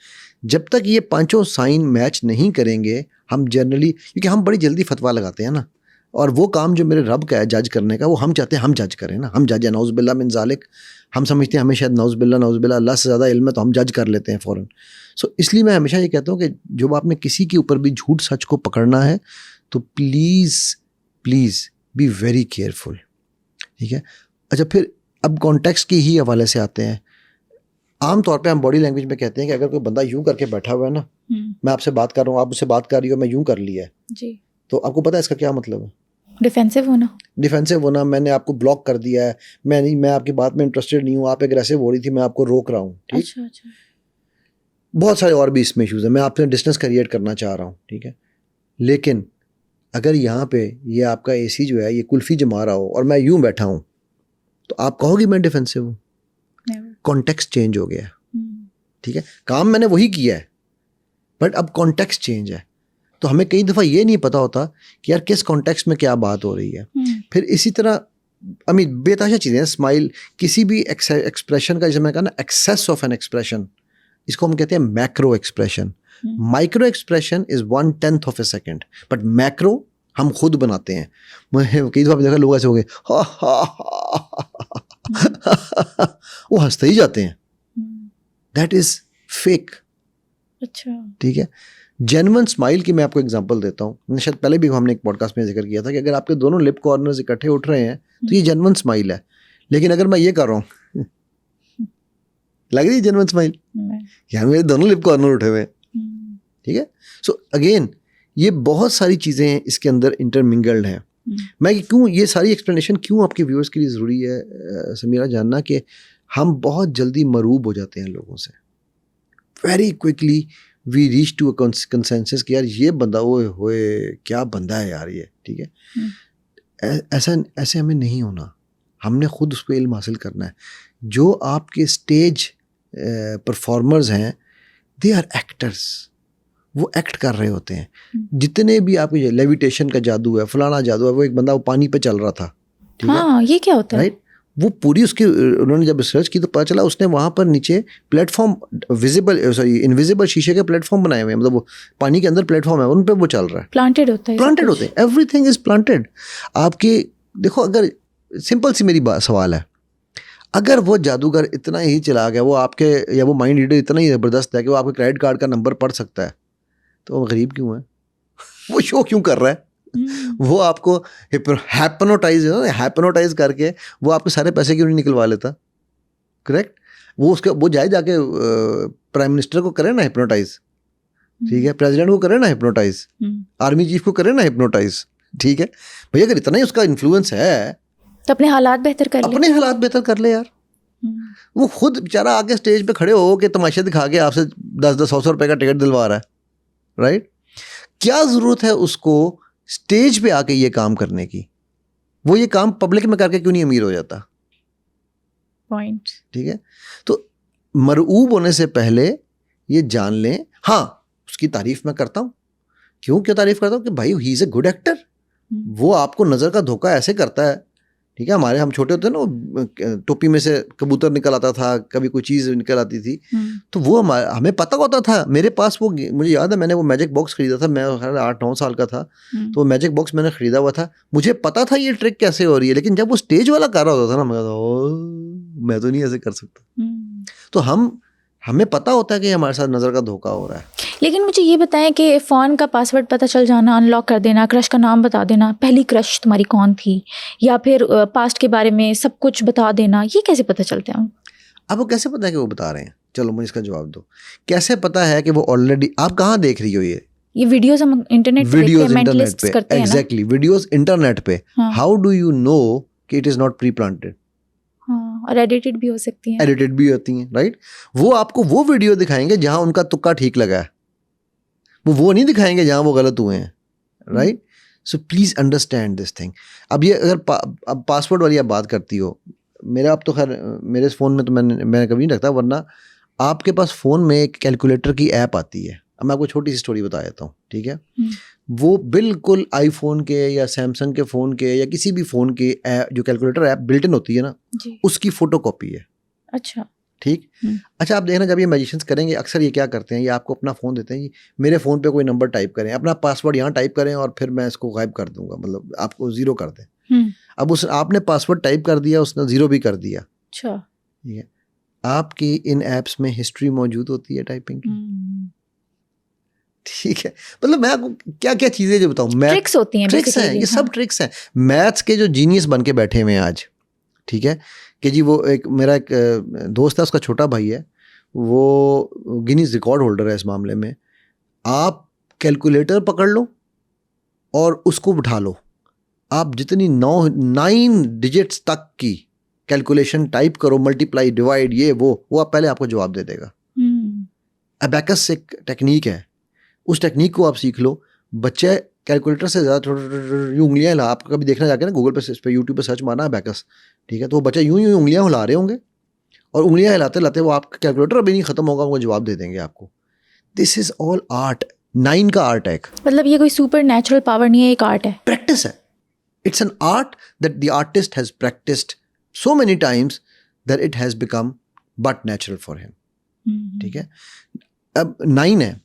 Speaker 2: जब तक ये पांचों साइन मैच नहीं करेंगे हम जनरली, क्योंकि हम बड़ी जल्दी फतवा लगाते हैं ना, और वो काम जो मेरे रब का है जज करने का, वो हम चाहते हैं हम जज करें ना, हम जज है नौज़ुबिल्लाह मिन ज़ालिक, हम समझते हैं हमें शायद नौज़ुबिल्लाह अल्लाह से ज़्यादा इल्म है तो हम जज कर लेते हैं फ़ौरन। सो इसलिए मैं हमेशा ये कहता हूँ कि जब आपने किसी के ऊपर भी झूठ सच को पकड़ना है तो please please be very careful, ठीक है। अच्छा, फिर अब कॉन्टेक्स्ट के ही हवाले से आते हैं। आम तौर पे हम बॉडी लैंग्वेज में कहते हैं कि अगर कोई बंदा यूं करके बैठा हुआ है ना, मैं आपसे बात कर रहा हूँ, आप मुझसे बात कर रही हो, मैं यूं कर लिया है
Speaker 1: जी,
Speaker 2: तो आपको पता है इसका क्या मतलब है?
Speaker 1: डिफेंसिव होना।
Speaker 2: डिफेंसिव होना, मैंने आपको ब्लॉक कर दिया है, मैं आपकी बात में इंटरेस्टेड नहीं हूँ, आप एग्रेसिव हो रही थी, मैं आपको रोक रहा हूँ, ठीक।
Speaker 1: अच्छा अच्छा।
Speaker 2: बहुत सारे और भी इसमें इशूज़ हैं, मैं आपसे डिस्टेंस क्रिएट करना चाह रहा हूँ, ठीक है। लेकिन अगर यहाँ पे ये आपका एसी जो है ये कुल्फ़ी जमा रहा हो और मैं यूं बैठा हूँ तो आप कहोगे मैं डिफेंसिव हूँ? कॉन्टेक्स्ट चेंज हो गया, ठीक है। काम मैंने वही किया है बट अब कॉन्टेक्स्ट चेंज है, तो हमें कई दफ़ा ये नहीं पता होता कि यार किस कॉन्टेक्स्ट में क्या बात हो रही है। फिर इसी तरह बेताशा चीज़ें, स्माइल, किसी भी एक्सप्रेशन का, जैसे मैं कहा ना एक्सेस ऑफ एन एक्सप्रेशन, इसको हम कहते हैं macro expression. Micro expression is 1/10 of A second, but macro हम खुद बनाते हैं। मैं कई दफ़ा देखा लोग ऐसे हो गए वो हंसते ही जाते हैं, दैट इज फेक।
Speaker 1: अच्छा,
Speaker 2: ठीक है। जेन्युइन स्माइल की मैं आपको एग्जांपल देता हूँ, शायद पहले भी हमने एक पॉडकास्ट में जिक्र किया था कि अगर आपके दोनों लिप कॉर्नर्स इकट्ठे उठ रहे हैं तो ये जेन्युइन स्माइल है। लेकिन अगर मैं ये कर रहा हूँ लग रही है जेन्युइन स्माइल, यार मेरे दोनों लिप कॉर्नर उठे हुए हैं, ठीक है। सो अगेन ये बहुत सारी चीज़ें इसके अंदर इंटरमिंगल्ड हैं। मैं क्यों ये सारी एक्सप्लेनेशन क्यों आपके व्यूअर्स के लिए ज़रूरी है समीरा जानना, कि हम बहुत जल्दी मरूब हो जाते हैं लोगों से, very quickly we reach to a consensus कि यार ये बंदा ओए होए क्या बंदा है यार ये, ठीक है। ऐसे हमें नहीं होना, हमने खुद उस पर इल्म हासिल करना है। जो आपके स्टेज परफॉर्मर्स हैं दे आर एक्टर्स, वो एक्ट कर रहे होते हैं। जितने भी आपके लेविटेशन का जादू है, फलाना जादू है, वो एक बंदा वो पानी पे चल रहा था, ठीक है।
Speaker 1: हाँ, ये क्या होता है?
Speaker 2: राइट, वो पूरी उसकी उन्होंने जब रिसर्च की तो पता चला उसने वहाँ पर नीचे प्लेटफॉर्म इनविजिबल शीशे के प्लेटफॉर्म बनाए हुए हैं, मतलब वो पानी के अंदर प्लेटफॉर्म है, उन पे वो चल रहा है,
Speaker 1: प्लांटेड होता है,
Speaker 2: प्लांटेड होते हैं, एवरीथिंग इज प्लांटेड। आपके देखो, अगर सिंपल सी मेरी सवाल है, अगर वो जादूगर इतना ही चला गया, वो आपके या वो माइंड रीडर इतना ही ज़बरदस्त है कि वो आपके क्रेडिट कार्ड का नंबर पढ़ सकता है, तो वो गरीब क्यों है? वो शो क्यों कर रहा है? वो आपको हैप्नोटाइज करके वो आपके सारे पैसे क्यों नहीं निकलवा लेता? करेक्ट, वो जाके प्राइम मिनिस्टर को करे ना हिप्नोटाइज, ठीक है, प्रेसिडेंट को करे ना हिप्नोटाइज, आर्मी चीफ को करे ना हिप्नोटाइज, ठीक है। भैया अगर इतना ही उसका इन्फ्लुएंस है
Speaker 1: तो अपने हालात बेहतर कर ले,
Speaker 2: अपने हालात बेहतर कर ले यार। वो खुद बेचारा आगे स्टेज पे खड़े हो के तमाशे दिखा के आपसे 10-10, 100 रुपए का टिकट दिलवा रहा है, राइट। क्या जरूरत है उसको स्टेज पे आके ये काम करने की? वो ये काम पब्लिक में करके क्यों नहीं अमीर हो जाता?
Speaker 1: पॉइंट,
Speaker 2: ठीक है। तो मरऊब होने से पहले ये जान लें। हाँ, उसकी तारीफ मैं करता हूँ। क्यों तारीफ करता हूँ? कि भाई he is a good actor. वो आपको नजर का धोखा ऐसे करता है, ठीक है। हम छोटे होते हैं ना, टोपी में से कबूतर निकल आता था, कभी कोई चीज़ निकल आती थी, तो वो हमें पता होता था। मेरे पास वो, मुझे याद है मैंने वो मैजिक बॉक्स खरीदा था, मैं 8-9 साल का था, तो वो मैजिक बॉक्स मैंने खरीदा हुआ था, मुझे पता था ये ट्रिक कैसे हो रही है। लेकिन जब वो स्टेज वाला कर रहा होता था ना, मैं तो नहीं ऐसे कर सकता। तो हमें पता होता है कि हमारे साथ नज़र का धोखा हो रहा है।
Speaker 1: लेकिन मुझे ये बताएं कि फ़ोन का पासवर्ड पता चल जाना, अनलॉक कर देना, क्रश का नाम बता देना, पहली क्रश तुम्हारी कौन थी, या फिर पास्ट के बारे में सब कुछ बता देना, ये कैसे पता चलता है?
Speaker 2: आपको कैसे पता है कि वो बता रहे हैं? चलो मुझे इसका जवाब दो। कैसे पता है कि वो ऑलरेडी, आप कहाँ देख रही हो ये
Speaker 1: वीडियोस हम इंटरनेट पे देखते हैं, मेंटलिस्ट्स करते हैं ना।
Speaker 2: एग्जैक्टली, वीडियोस इंटरनेट पे। हाउ डू यू नो कि it is not pre planted?
Speaker 1: हाँ, और एडिटेड भी हो सकती हैं,
Speaker 2: एडिटेड भी होती हैं, राइट। वो आपको वो वीडियो दिखाएंगे जहां उनका तुक्का ठीक लगा है, वो नहीं दिखाएंगे जहां वो गलत हुए हैं, right. So please understand this thing. अब ये अगर अब पासवर्ड वाली आप बात करती हो, मेरा अब तो खैर मेरे फ़ोन में तो मैं कभी नहीं रखता, वरना आपके पास फ़ोन में एक कैलकुलेटर की ऐप आती है। अब मैं आपको छोटी सी स्टोरी बता देता हूँ, ठीक है। वो बिल्कुल आईफोन के या सैमसंग के फ़ोन के या किसी भी फ़ोन के जो कैलकुलेटर ऐप बिल्ट इन होती है ना, उसकी फ़ोटो कॉपी है।
Speaker 1: अच्छा,
Speaker 2: ठीक। अच्छा आप देखना, जब ये मैजिशियंस करेंगे अक्सर ये क्या करते हैं, ये आपको अपना फ़ोन देते हैं, जी मेरे फ़ोन पे कोई नंबर टाइप करें, अपना पासवर्ड यहाँ टाइप करें और फिर मैं इसको गायब कर दूंगा, मतलब आपको ज़ीरो कर दें। अब उस आपने पासवर्ड टाइप कर दिया, उसने ज़ीरो भी कर दिया।
Speaker 1: अच्छा,
Speaker 2: ठीक है, आपकी इन ऐप्स में हिस्ट्री मौजूद होती है टाइपिंग की। ठीक है, मतलब मैं आपको क्या क्या चीज़ें जो बताऊँ, मैं
Speaker 1: ट्रिक्स होती हैं,
Speaker 2: ट्रिक्स हैं, ये सब ट्रिक्स हैं। मैथ्स के जो जीनियस बन के बैठे हुए हैं आज, ठीक है, कि जी वो एक मेरा एक दोस्त है, उसका छोटा भाई है, वो गिनीज रिकॉर्ड होल्डर है इस मामले में। आप कैलकुलेटर पकड़ लो और उसको उठा लो, आप जितनी 9 डिजिट्स तक की कैलकुलेशन टाइप करो, मल्टीप्लाई डिवाइड ये वो आप पहले आपको जवाब दे देगा। अबैकस एक टेक्निक है, उस टेक्निक को आप सीख लो। बच्चे कैलकुलेटर से ज़्यादा उंगलियां हिला, आप कभी देखना जाके ना गूगल पे यूट्यूब पे सर्च मारना अबैकस, ठीक है, तो वो बच्चे यूं उंगलियां हिला रहे होंगे और उंगलियां हिलाते हिलाते वो आपका कैलकुलेटर अभी नहीं खत्म होगा, वो जवाब दे देंगे आपको। दिस इज ऑल आर्ट, 9 का आर्ट है।
Speaker 1: मतलब ये कोई सुपर नेचुरल पावर नहीं है, एक आर्ट है,
Speaker 2: प्रैक्टिस है। It's an art that the artist has practised so many times that it has become but natural for him. ठीक है, अब 9 है।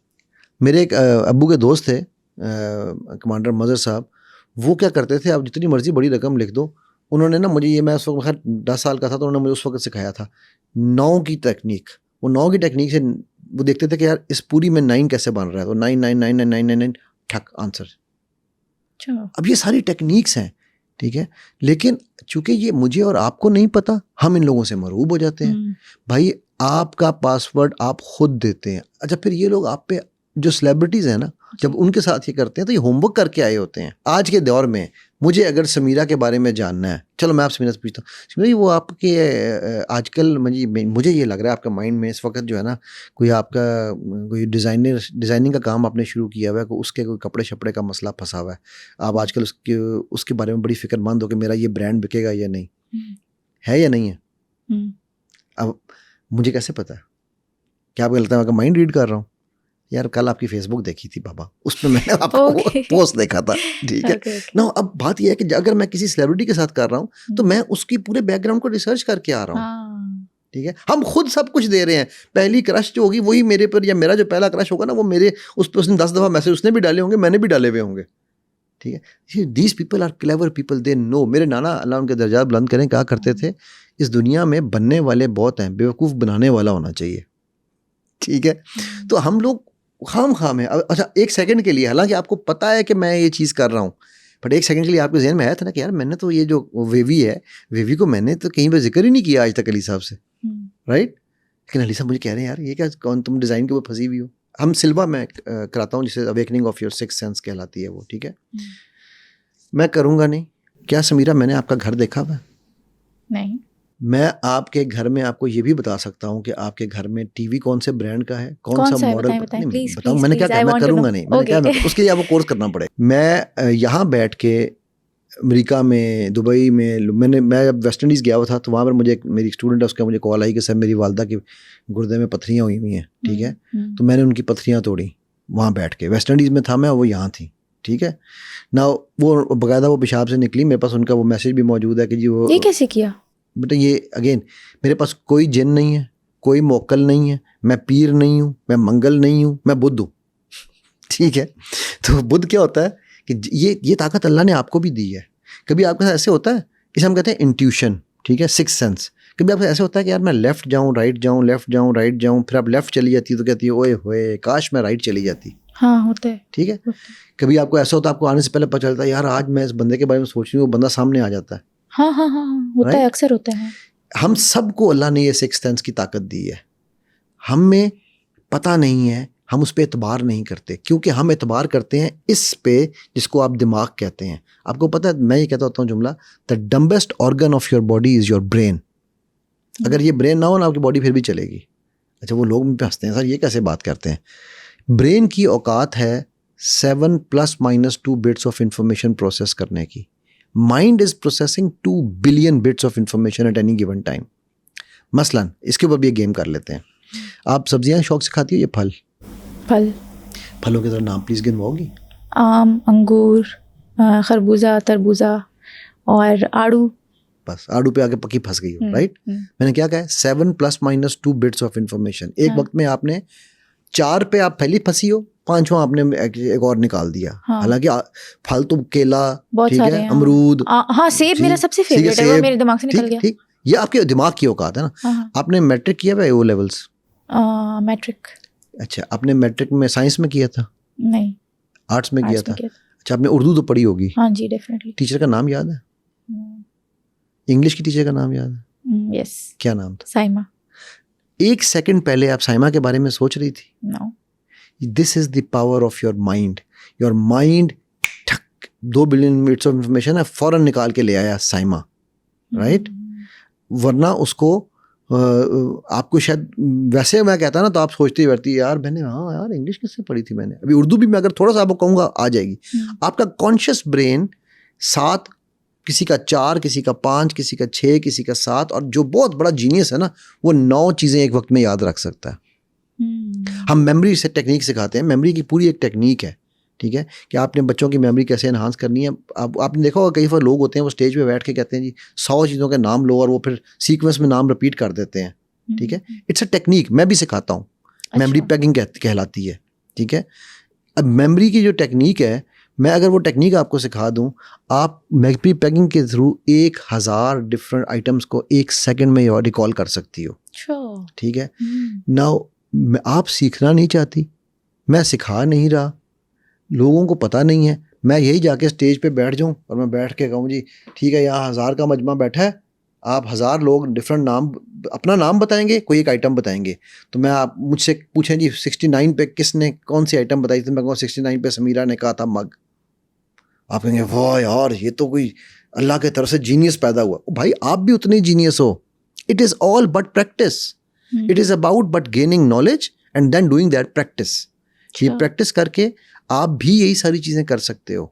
Speaker 2: मेरे एक अब्बू के दोस्त थे कमांडर मज़र साहब, वो क्या करते थे, आप जितनी मर्जी बड़ी रकम लिख दो, उन्होंने ना मुझे, ये मैं उस वक्त खैर 10 साल का था, तो उन्होंने मुझे उस वक्त सिखाया था 9 की टेक्निक। वो 9 की टेक्निक से वो देखते थे कि यार इस पूरी में 9 कैसे बन रहा है, तो 9 9 9 9 9 9 9 ठक आंसर। अब ये सारी टेक्निक्स हैं, ठीक है, लेकिन चूंकि ये मुझे और आपको नहीं पता, हम इन लोगों से मरूब हो जाते हैं। भाई आपका पासवर्ड आप खुद देते हैं। अच्छा फिर ये लोग आप पे, जो सेलिब्रिटीज़ हैं ना, जब उनके साथ ये करते हैं तो ये होमवर्क करके आए होते हैं। आज के दौर में मुझे अगर समीरा के बारे में जानना है, चलो मैं आप समीरा से पूछता हूँ, समीरा वो आपके आजकल मुझे ये लग रहा है आपका माइंड में इस वक्त जो है ना, कोई आपका कोई डिज़ाइनिंग का काम आपने शुरू किया हुआ है, उसके कोई कपड़े शपड़े का मसला फंसा हुआ है, आप आजकल उसके बारे में बड़ी फिक्रमंद हो कि मेरा ये ब्रांड बिकेगा या नहीं, है या नहीं है। अब मुझे कैसे पता है? क्या आपको लगता है मैं माइंड रीड कर रहा हूँ? यार कल आपकी फेसबुक देखी थी बाबा, उसमें मैंने आपको पोस्ट देखा था, ठीक है ना। अब बात यह है कि अगर मैं किसी सेलिब्रिटी के साथ कर रहा हूँ तो मैं उसकी पूरे बैकग्राउंड को रिसर्च करके आ रहा हूँ, ठीक है। हम खुद सब कुछ दे रहे हैं। पहली क्रश जो होगी वही मेरे पर, या मेरा जो पहला क्रश होगा ना वो मेरे उस पर उसने 10 दफ़ा मैसेज उसने भी डाले होंगे, मैंने भी डाले हुए होंगे, ठीक है। These people are clever people, they know. मेरे नाना अल्लाह उनके दर्जा बुलंद करें कहा करते थे, इस दुनिया में बनने वाले बहुत हैं, बेवकूफ़ बनाने वाला होना चाहिए, ठीक है। तो हम लोग खाम है। अच्छा एक सेकंड के लिए, हालांकि आपको पता है कि मैं ये चीज़ कर रहा हूँ, बट एक सेकंड के लिए आपके जहन में आया था ना कि यार मैंने तो ये जो वेवी है, वेवी को मैंने तो कहीं पर जिक्र ही नहीं किया आज तक अली साहब से, राइट। लेकिन अली साहब मुझे कह रहे हैं यार ये क्या, कौन तुम डिज़ाइन के ऊपर फंसी हुई हो। हम सिल्वा में कराता हूँ जिसे awakening of your sixth sense कहलाती है वो, ठीक है। मैं करूँगा नहीं। क्या समीरा मैंने आपका घर देखा हुआ? नहीं। मैं आपके घर में आपको ये भी बता सकता हूँ कि आपके घर में टीवी कौन से ब्रांड का है, कौन सा मॉडल, बताऊँ मैंने क्या मैं करूँगा नहीं, मैंने क्या उसके लिए आपको कोर्स करना पड़ेगा। मैं यहाँ बैठ के अमेरिका में, दुबई में, मैं जब वेस्ट इंडीज़ गया हुआ था तो वहाँ पर मुझे मेरी स्टूडेंट है, उसका मुझे कॉल आई कि सर मेरी वालदा की गुर्दे में पत्थरियाँ हुई हुई हैं, ठीक है। तो मैंने उनकी पत्थरियाँ तोड़ी वहाँ बैठ के। वेस्ट इंडीज़ में था मैं, वो यहाँ थी, ठीक है ना। वो बाकायदा वो पेशाब से निकली, मेरे पास उनका वो मैसेज भी मौजूद है कि जी वो ये कैसे किया। बेटा ये अगेन मेरे पास कोई जिन नहीं है, कोई मोक्कल नहीं है, मैं पीर नहीं हूँ, मैं मंगल नहीं हूँ, मैं बुद्ध हूँ, ठीक है। तो बुद्ध क्या होता है कि ये ताकत अल्लाह ने आपको भी दी है। कभी आपके साथ ऐसे होता है, इसे हम कहते हैं इंट्यूशन, ठीक है, सिक्स्थ सेंस। कभी आपको ऐसे होता है कि यार मैं लेफ़्ट जाऊँ राइट जाऊँ, लेफ़्ट जाऊँ राइट जाऊँ, फिर आप लेफ़्ट चली जाती है तो कहती है ओए होए काश मैं राइट चली जाती। हाँ होता है, ठीक है। कभी आपको ऐसा होता है, आपको आने से पहले पता चलता है यार आज मैं इस बंदे के बारे में सोच रही हूँ, वो बंदा सामने आ जाता है। हाँ हाँ हाँ होता है, अक्सर होता है। हम सबको अल्लाह ने ये सिक्स्थ सेंस की ताकत दी है, हम में पता नहीं है, हम उस पर एतबार नहीं करते, क्योंकि हम एतबार करते हैं इस पे जिसको आप दिमाग कहते हैं। आपको पता है, मैं ये कहता होता हूँ जुमला, the dumbest organ of your body is your brain. अगर ये ब्रेन ना हो ना, आपकी बॉडी फिर भी चलेगी। अच्छा वो लोग मुझ पे हंसते हैं, सर ये कैसे बात करते हैं। ब्रेन की औकात है 7 ±2 बिट्स ऑफ इंफॉर्मेशन प्रोसेस करने की। Mind is processing 2 billion bits of information at any given time. मसलन इसके ऊपर भी एक गेम कर लेते हैं। आप सब्जियां शौक से खाती हो या फल? फलों के जरा नाम प्लीज गिनवाओगी?
Speaker 1: आम, अंगूर, खरबूजा, तरबूजा और आड़ू।
Speaker 2: बस आड़ू पे आके पक्की फंस गई हो, राइट। मैंने क्या कहा है, 7 ± 2 बिट्स ऑफ इंफॉर्मेशन। एक वक्त में आपने 4 पे आप पहली फंसी हो, 5वां आपने एक और निकाल दिया। हालांकि फालतू केला, ठीक है, अमरूद,
Speaker 1: हाँ सेब मेरा सबसे फेवरेट है, वो मेरे दिमाग से निकल गया।
Speaker 2: ठीक, ये आपके दिमाग की औकात है ना। आपने मैट्रिक किया है, ओ लेवल्स?
Speaker 1: मैट्रिक।
Speaker 2: अच्छा, आपने मैट्रिक में साइंस में किया था?
Speaker 1: नहीं,
Speaker 2: आर्ट्स में किया था। अच्छा, आपने उर्दू तो पढ़ी होगी?
Speaker 1: हाँ जी, डेफिनेटली।
Speaker 2: टीचर का नाम याद है? इंग्लिश की टीचर का नाम याद है?
Speaker 1: यस।
Speaker 2: क्या नाम था?
Speaker 1: साइमा।
Speaker 2: 1 सेकंड पहले आप साइमा के बारे में सोच रही थी?
Speaker 1: No.
Speaker 2: This is the power of your mind. Your mind 2 billion bits of information है, फौरन निकाल के ले आया साइमा, राइट। वरना उसको आपको शायद, वैसे मैं कहता ना तो आप सोचती बैठती यार मैंने, हाँ यार इंग्लिश किससे पढ़ी थी मैंने, अभी उर्दू भी मैं अगर थोड़ा सा आपको कहूँगा आ जाएगी। आपका कॉन्शियस ब्रेन 7, किसी का 4, किसी का 5, किसी का 6, किसी का 7, और जो बहुत बड़ा जीनियस है ना वो 9 चीज़ें एक वक्त में याद रख सकता है। हम मेमोरी से टेक्निक सिखाते हैं, मेमोरी की पूरी एक टेक्निक है, ठीक है, कि आपने बच्चों की मेमोरी कैसे एनहांस करनी है। आपने देखा होगा कई बार लोग होते हैं वो स्टेज पे बैठ के कहते हैं जी 100 चीज़ों के नाम लो, और वो फिर सीक्वेंस में नाम रिपीट कर देते हैं, ठीक है। इट्स अ टेक्निक, मैं भी सिखाता हूँ।
Speaker 1: अच्छा।
Speaker 2: मेमोरी पैगिंग कहलाती है, ठीक है। अब मेमोरी की जो टेक्निक है, मैं अगर वो टेक्निक आपको सिखा दूं, आप मेमोरी पैगिंग के थ्रू 1000 डिफरेंट आइटम्स को 1 सेकंड में रिकॉल कर सकती हो, ठीक है। नाउ आप सीखना नहीं चाहती, मैं सिखा नहीं रहा, लोगों को पता नहीं है, मैं यही जाके स्टेज पे बैठ जाऊं और मैं बैठ के कहूँ जी ठीक है यहाँ 1000 का मजमा बैठा है, आप 1000 लोग डिफरेंट नाम, अपना नाम बताएंगे, कोई एक आइटम बताएंगे, तो मैं आप मुझसे पूछें जी 69 पे किसने कौन सी आइटम बताई थी, मैं कहूँ 69 पे समीरा ने कहा था मग। आप कहेंगे वाह यार ये तो कोई अल्लाह की तरफ से जीनियस पैदा हुआ। भाई आप भी उतने जीनियस हो। It is all but practice, it is about but gaining knowledge and then doing that practice. ये प्रैक्टिस करके आप भी यही सारी चीज़ें कर सकते हो,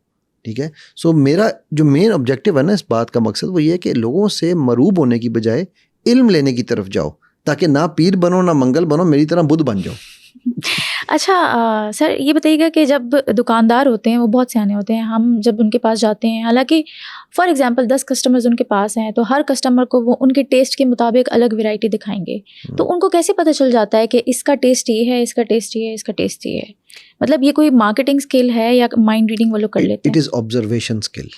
Speaker 2: ठीक है। सो मेरा जो मेन ऑब्जेक्टिव है ना, इस बात का मकसद वो ये है कि लोगों से मरूब होने की बजाय इल्म लेने की तरफ जाओ, ताकि ना पीर बनो ना मंगल बनो, मेरी तरह बुद्ध बन जाओ।
Speaker 1: अच्छा सर ये बताइएगा कि जब दुकानदार होते हैं वो बहुत सियाने होते हैं, हम जब उनके पास जाते हैं, हालांकि फॉर एग्जांपल 10 कस्टमर्स उनके पास हैं तो हर कस्टमर को वो उनके टेस्ट के मुताबिक अलग वैरायटी दिखाएंगे, तो उनको कैसे पता चल जाता है कि इसका टेस्ट ये है, इसका टेस्ट ये है, इसका टेस्ट ये है? मतलब ये कोई मार्केटिंग स्किल है या माइंड रीडिंग वो लोग कर लेते हैं?
Speaker 2: इट इज़ ऑब्जर्वेशन स्किल,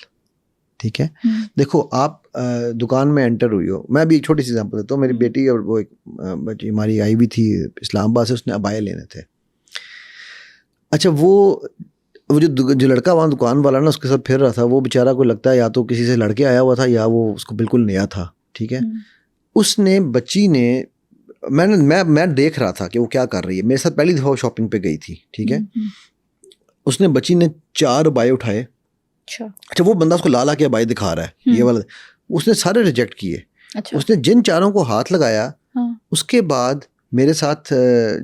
Speaker 2: ठीक है। देखो आप दुकान में एंटर हुई हो, मैं भी एक छोटी सी एग्जांपल देता हूँ। मेरी बेटी और वो एक बच्ची हमारी आई हुई थी इस्लामाबाद से, उसने अबाया लेने थे। अच्छा वो जो लड़का वहाँ दुकान वाला ना उसके साथ फिर रहा था, वो बेचारा को लगता है या तो किसी से लड़के आया हुआ था या वो उसको बिल्कुल नया था, ठीक है। उसने बच्ची ने, मैं देख रहा था कि वो क्या कर रही है, मेरे साथ पहली दफ़ा शॉपिंग पे गई थी, ठीक है। उसने बच्ची ने 4 अबाए उठाए। अच्छा वो बंदा उसको ला के अबाए दिखा रहा है ये वाला, उसने सारे रिजेक्ट किए।
Speaker 1: अच्छा।
Speaker 2: उसने जिन 4 को हाथ लगाया, उसके बाद मेरे साथ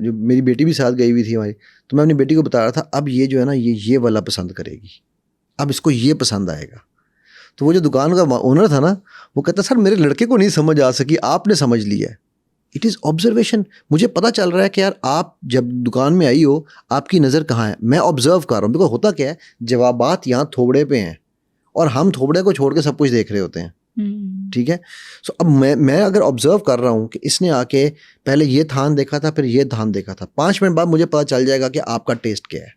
Speaker 2: जो मेरी बेटी भी साथ गई हुई थी हमारी, तो मैं अपनी बेटी को बता रहा था अब ये जो है ना ये वाला पसंद करेगी, अब इसको ये पसंद आएगा। तो वो जो दुकान का ओनर था ना, वो कहता सर मेरे लड़के को नहीं समझ आ सकी, आपने समझ लिया है। It is observation. मुझे पता चल रहा है कि यार आप जब दुकान में आई हो आपकी नज़र कहाँ है, मैं ऑब्जर्व कर रहा हूँ। बिकॉज होता क्या है, जवाबात यहाँ थोबड़े पे हैं और हम थोबड़े को छोड़ के सब कुछ देख रहे होते हैं, ठीक है। सो अब मैं अगर ऑब्जर्व कर रहा हूँ कि इसने आके पहले ये थान देखा था, फिर ये थान देखा था, 5 मिनट बाद मुझे पता चल जाएगा कि आपका टेस्ट क्या है।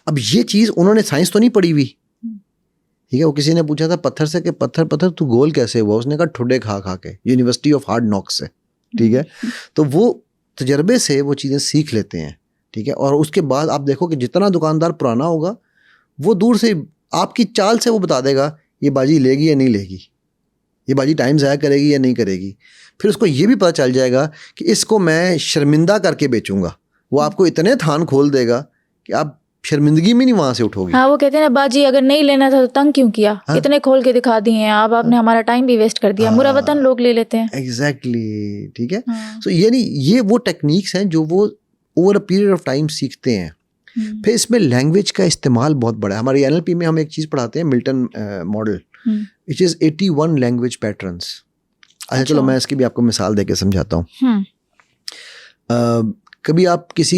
Speaker 2: अब ये चीज़ उन्होंने साइंस तो नहीं पढ़ी हुई, ठीक है। वो किसी ने पूछा था पत्थर से कि पत्थर तू गोल कैसे हुआ, उसने कहा ठुड्डे खा के, यूनिवर्सिटी ऑफ हार्ड नॉक्स से, ठीक है। तो वो तजर्बे से वो चीज़ें सीख लेते हैं, ठीक है। और उसके बाद आप देखो कि जितना दुकानदार पुराना होगा वो दूर से आपकी चाल से वो बता देगा ये बाजी लेगी या नहीं लेगी, ये बाजी टाइम ज़ाया करेगी या नहीं करेगी। फिर उसको ये भी पता चल जाएगा कि इसको मैं शर्मिंदा करके बेचूंगा, वो आपको इतने थान खोल देगा कि आप शर्मिंदगी में नहीं वहाँ से उठोगे।
Speaker 1: हाँ वो कहते हैं ना बाजी अगर नहीं लेना था तो तंग क्यों किया, इतने खोल के दिखा दिए हैं आप, आपने हमारा टाइम भी वेस्ट कर दिया। मुरावतन लोग ले लेते हैं।
Speaker 2: एग्जैक्टली, ठीक है। सो ये वो टेक्निक्स हैं जो वो over a period of time सीखते हैं। फिर इसमें लैंग्वेज का इस्तेमाल बहुत बड़ा है। हमारे NLP में हम एक चीज़ पढ़ाते हैं, Milton model, which is 81 language patterns. अच्छा चलो मैं इसकी भी आपको मिसाल देके समझाता हूँ। कभी आप किसी